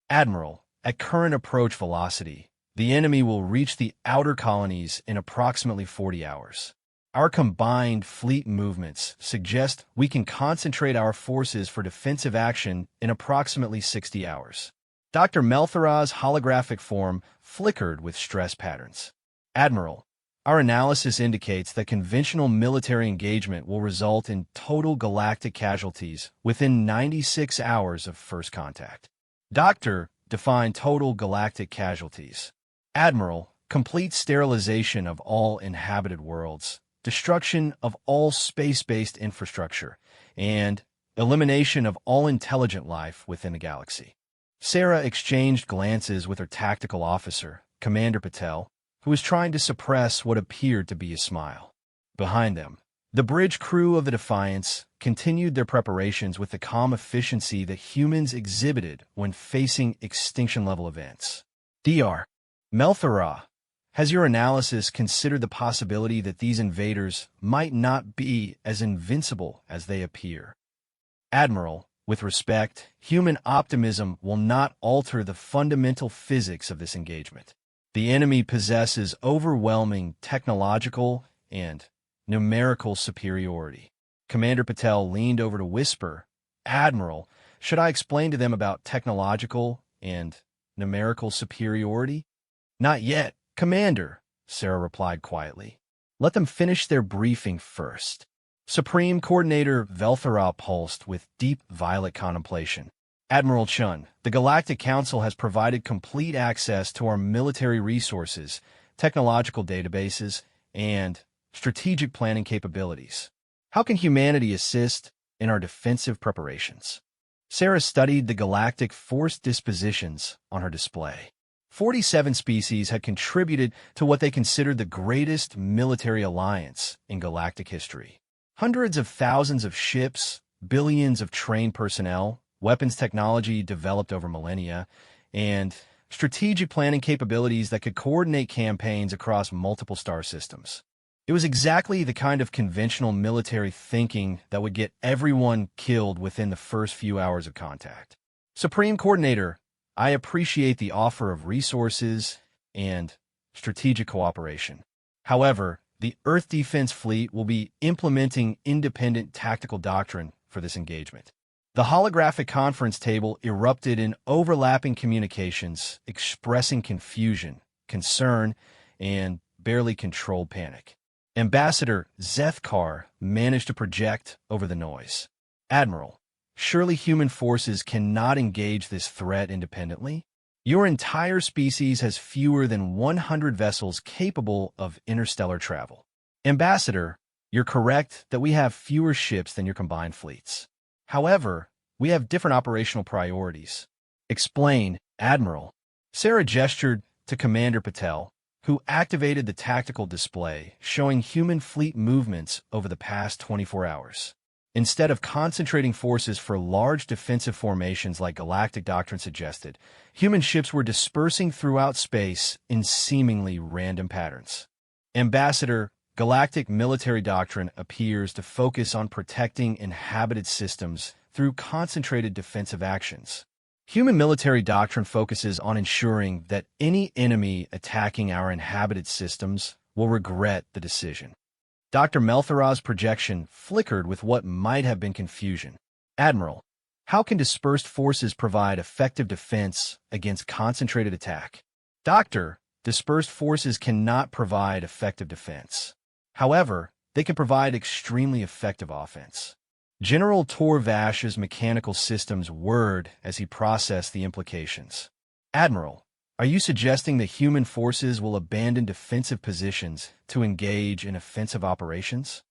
Speaker 1: Admiral, at current approach velocity, the enemy will reach the outer colonies in approximately 40 hours. Our combined fleet movements suggest we can concentrate our forces for defensive action in approximately 60 hours. Dr. Melthara's holographic form flickered with stress patterns. Admiral, our analysis indicates that conventional military engagement will result in total galactic casualties within 96 hours of first contact. Doctor, define total galactic casualties. Admiral, complete sterilization of all inhabited worlds, destruction of all space-based infrastructure, and elimination of all intelligent life within the galaxy. Sarah exchanged glances with her tactical officer, Commander Patel, who was trying to suppress what appeared to be a smile. Behind them, the bridge crew of the Defiance continued their preparations with the calm efficiency that humans exhibited when facing extinction-level events. Dr. Melthara, has your analysis considered the possibility that these invaders might not be as invincible as they appear? Admiral, with respect, human optimism will not alter the fundamental physics of this engagement. The enemy possesses overwhelming technological and numerical superiority. Commander Patel leaned over to whisper, Admiral, should I explain to them about technological and numerical superiority? Not yet, Commander, Sarah replied quietly. Let them finish their briefing first. Supreme Coordinator Velthara pulsed with deep violet contemplation. Admiral Chun, the Galactic Council has provided complete access to our military resources, technological databases, and strategic planning capabilities. How can humanity assist in our defensive preparations? Sarah studied the galactic force dispositions on her display. 47 species had contributed to what they considered the greatest military alliance in galactic history. Hundreds of thousands of ships, billions of trained personnel, weapons technology developed over millennia, and strategic planning capabilities that could coordinate campaigns across multiple star systems. It was exactly the kind of conventional military thinking that would get everyone killed within the first few hours of contact. Supreme Coordinator, I appreciate the offer of resources and strategic cooperation. However, the Earth Defense Fleet will be implementing independent tactical doctrine for this engagement. The holographic conference table erupted in overlapping communications, expressing confusion, concern, and barely controlled panic. Ambassador Zethkar managed to project over the noise. Admiral, surely human forces cannot engage this threat independently? Your entire species has fewer than 100 vessels capable of interstellar travel. Ambassador, you're correct that we have fewer ships than your combined fleets. However, we have different operational priorities. Explain, Admiral. Sarah gestured to Commander Patel, who activated the tactical display showing human fleet movements over the past 24 hours. Instead of concentrating forces for large defensive formations like Galactic Doctrine suggested, human ships were dispersing throughout space in seemingly random patterns. Ambassador, Galactic Military Doctrine appears to focus on protecting inhabited systems through concentrated defensive actions. Human military doctrine focuses on ensuring that any enemy attacking our inhabited systems will regret the decision. Dr. Melthara's projection flickered with what might have been confusion. Admiral, how can dispersed forces provide effective defense against concentrated attack? Doctor, dispersed forces cannot provide effective defense. However, they can provide extremely effective offense. General Tor Vash's mechanical systems whirred as he processed the implications. Admiral, are you suggesting that human forces will abandon defensive positions to engage in offensive operations?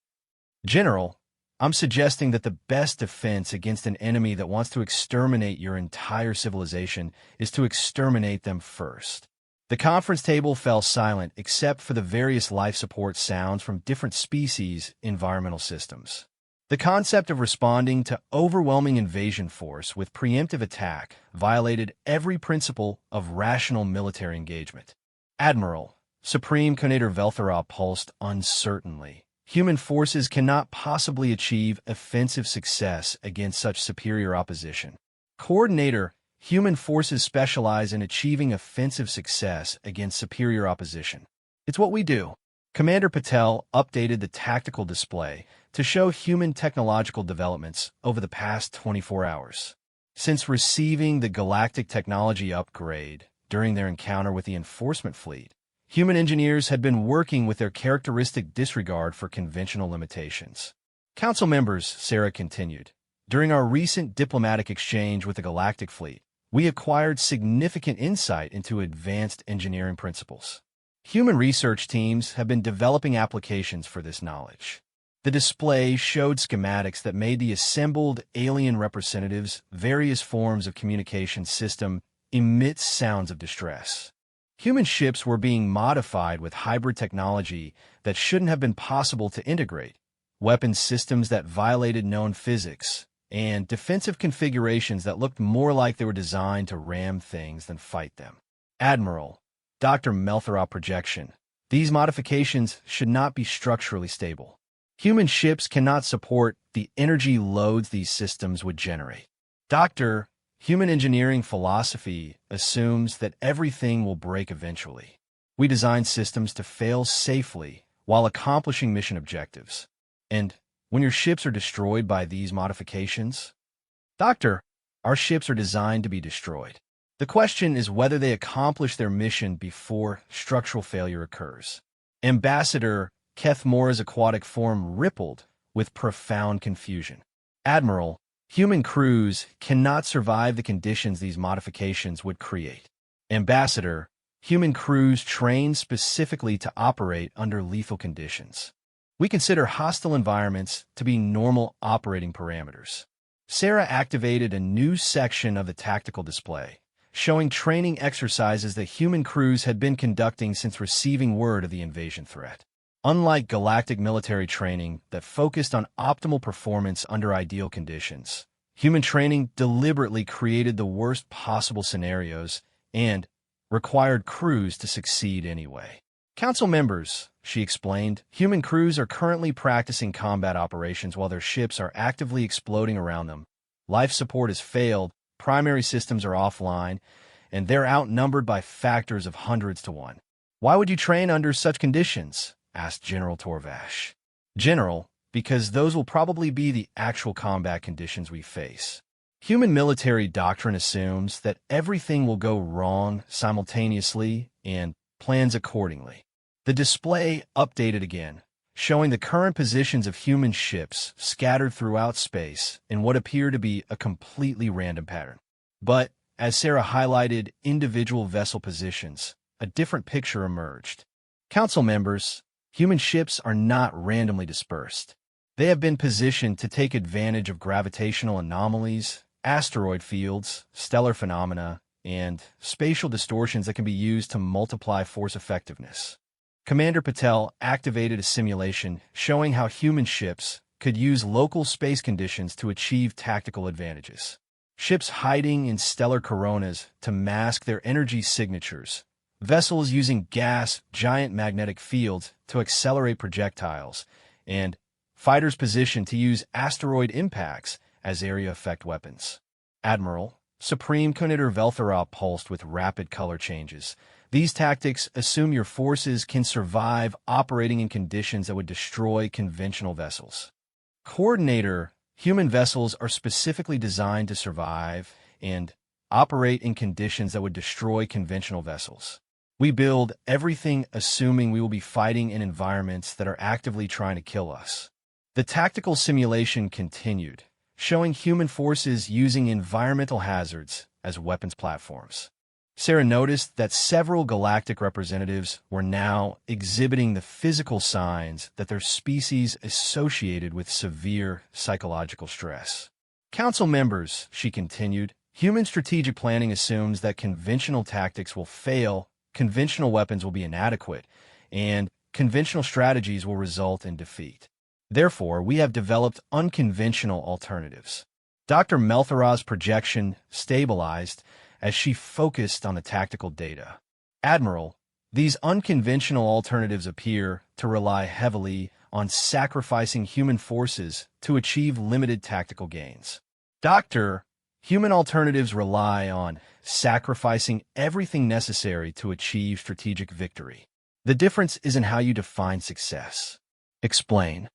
Speaker 1: General, I'm suggesting that the best defense against an enemy that wants to exterminate your entire civilization is to exterminate them first. The conference table fell silent except for the various life support sounds from different species' environmental systems. The concept of responding to overwhelming invasion force with preemptive attack violated every principle of rational military engagement. Admiral, Supreme Coordinator Velthara pulsed uncertainly. human forces cannot possibly achieve offensive success against such superior opposition. Coordinator, human forces specialize in achieving offensive success against superior opposition. It's what we do. Commander Patel updated the tactical display to show human technological developments over the past 24 hours. Since receiving the galactic technology upgrade during their encounter with the enforcement fleet, human engineers had been working with their characteristic disregard for conventional limitations. Council members, Sarah continued, during our recent diplomatic exchange with the galactic fleet, we acquired significant insight into advanced engineering principles. Human research teams have been developing applications for this knowledge. The display showed schematics that made the assembled alien representatives' various forms of communication system emit sounds of distress. Human ships were being modified with hybrid technology that shouldn't have been possible to integrate, weapons systems that violated known physics, and defensive configurations that looked more like they were designed to ram things than fight them. Admiral, Dr. Melthorop projection. These modifications should not be structurally stable. Human ships cannot support the energy loads these systems would generate. Doctor, human engineering philosophy assumes that everything will break eventually. We design systems to fail safely while accomplishing mission objectives. And when your ships are destroyed by these modifications? Doctor, our ships are designed to be destroyed. The question is whether they accomplish their mission before structural failure occurs. Ambassador Keth Mora's aquatic form rippled with profound confusion. Admiral, human crews cannot survive the conditions these modifications would create. Ambassador, human crews trained specifically to operate under lethal conditions. We consider hostile environments to be normal operating parameters. Sarah activated a new section of the tactical display, showing training exercises that human crews had been conducting since receiving word of the invasion threat. Unlike galactic military training that focused on optimal performance under ideal conditions, human training deliberately created the worst possible scenarios and required crews to succeed anyway. Council members, she explained, human crews are currently practicing combat operations while their ships are actively exploding around them. Life support has failed, primary systems are offline, and they're outnumbered by factors of hundreds to one. Why would you train under such conditions? Asked General Torvash. General, because those will probably be the actual combat conditions we face. Human military doctrine assumes that everything will go wrong simultaneously and plans accordingly. The display updated again, showing the current positions of human ships scattered throughout space in what appear to be a completely random pattern. But, as Sarah highlighted individual vessel positions, a different picture emerged. Council members, human ships are not randomly dispersed. They have been positioned to take advantage of gravitational anomalies, asteroid fields, stellar phenomena, and spatial distortions that can be used to multiply force effectiveness. Commander Patel activated a simulation showing how human ships could use local space conditions to achieve tactical advantages. Ships hiding in stellar coronas to mask their energy signatures, vessels using gas giant magnetic fields to accelerate projectiles, and fighters positioned to use asteroid impacts as area effect weapons. Admiral, Supreme Commander Veltharov pulsed with rapid color changes. These tactics assume your forces can survive operating in conditions that would destroy conventional vessels. Coordinator, human vessels are specifically designed to survive and operate in conditions that would destroy conventional vessels. We build everything assuming we will be fighting in environments that are actively trying to kill us. The tactical simulation continued, showing human forces using environmental hazards as weapons platforms. Sarah noticed that several galactic representatives were now exhibiting the physical signs that their species associated with severe psychological stress. Council members, she continued, human strategic planning assumes that conventional tactics will fail, conventional weapons will be inadequate, and conventional strategies will result in defeat. Therefore, we have developed unconventional alternatives. Dr. Melthorov's projection stabilized as she focused on the tactical data. Admiral, these unconventional alternatives appear to rely heavily on sacrificing human forces to achieve limited tactical gains. Doctor, human alternatives rely on sacrificing everything necessary to achieve strategic victory. The difference is in how you define success. Explain.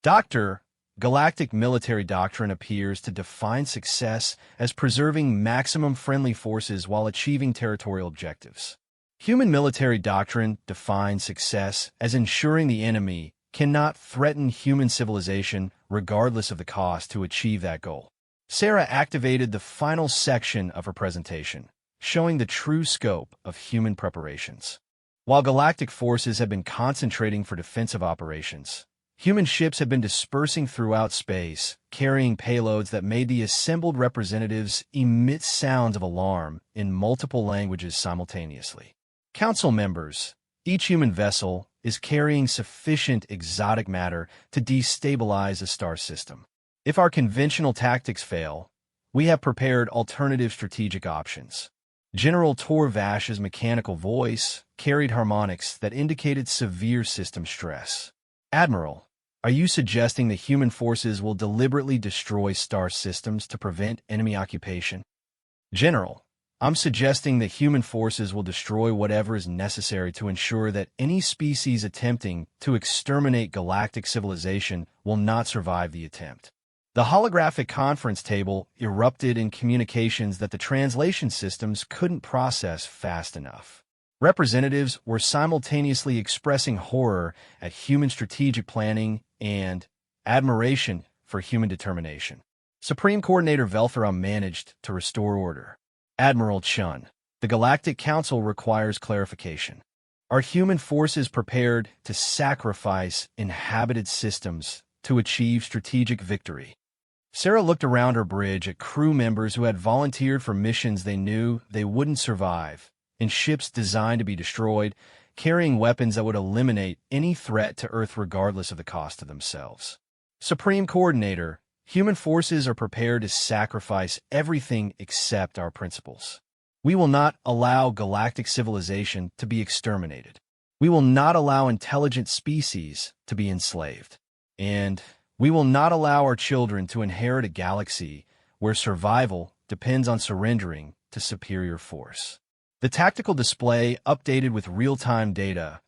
Speaker 1: Doctor, galactic military doctrine appears to define success as preserving maximum friendly forces while achieving territorial objectives. Human military doctrine defines success as ensuring the enemy cannot threaten human civilization regardless of the cost to achieve that goal. Sarah activated the final section of her presentation, showing the true scope of human preparations. While galactic forces have been concentrating for defensive operations, human ships have been dispersing throughout space, carrying payloads that made the assembled representatives emit sounds of alarm in multiple languages simultaneously. Council members, each human vessel is carrying sufficient exotic matter to destabilize a star system. If our conventional tactics fail, we have prepared alternative strategic options. General Torvash's mechanical voice carried harmonics that indicated severe system stress. Admiral, are you suggesting that human forces will deliberately destroy star systems to prevent enemy occupation? General, I'm suggesting that human forces will destroy whatever is necessary to ensure that any species attempting to exterminate galactic civilization will not survive the attempt. The holographic conference table erupted in communications that the translation systems couldn't process fast enough. Representatives were simultaneously expressing horror at human strategic planning and admiration for human determination. Supreme Coordinator Veltharam managed to restore order. Admiral Chun, the Galactic Council requires clarification. Are human forces prepared to sacrifice inhabited systems to achieve strategic victory? Sarah looked around her bridge at crew members who had volunteered for missions they knew they wouldn't survive, in ships designed to be destroyed, carrying weapons that would eliminate any threat to Earth regardless of the cost to themselves. Supreme Coordinator, human forces are prepared to sacrifice everything except our principles. We will not allow galactic civilization to be exterminated. We will not allow intelligent species to be enslaved. And we will not allow our children to inherit a galaxy where survival depends on surrendering to superior force. The tactical display updated with real-time data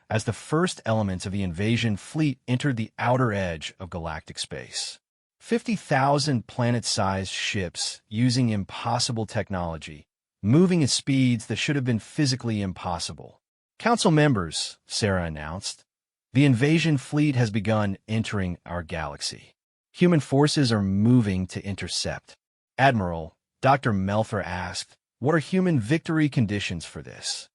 Speaker 1: as the first elements of the invasion fleet entered the outer edge of galactic space. 50,000 planet-sized ships using impossible technology, moving at speeds that should have been physically impossible. Council members, Sarah announced, the invasion fleet has begun entering our galaxy. Human forces are moving to intercept. Admiral, Dr. Melther asked, what are human victory conditions for this?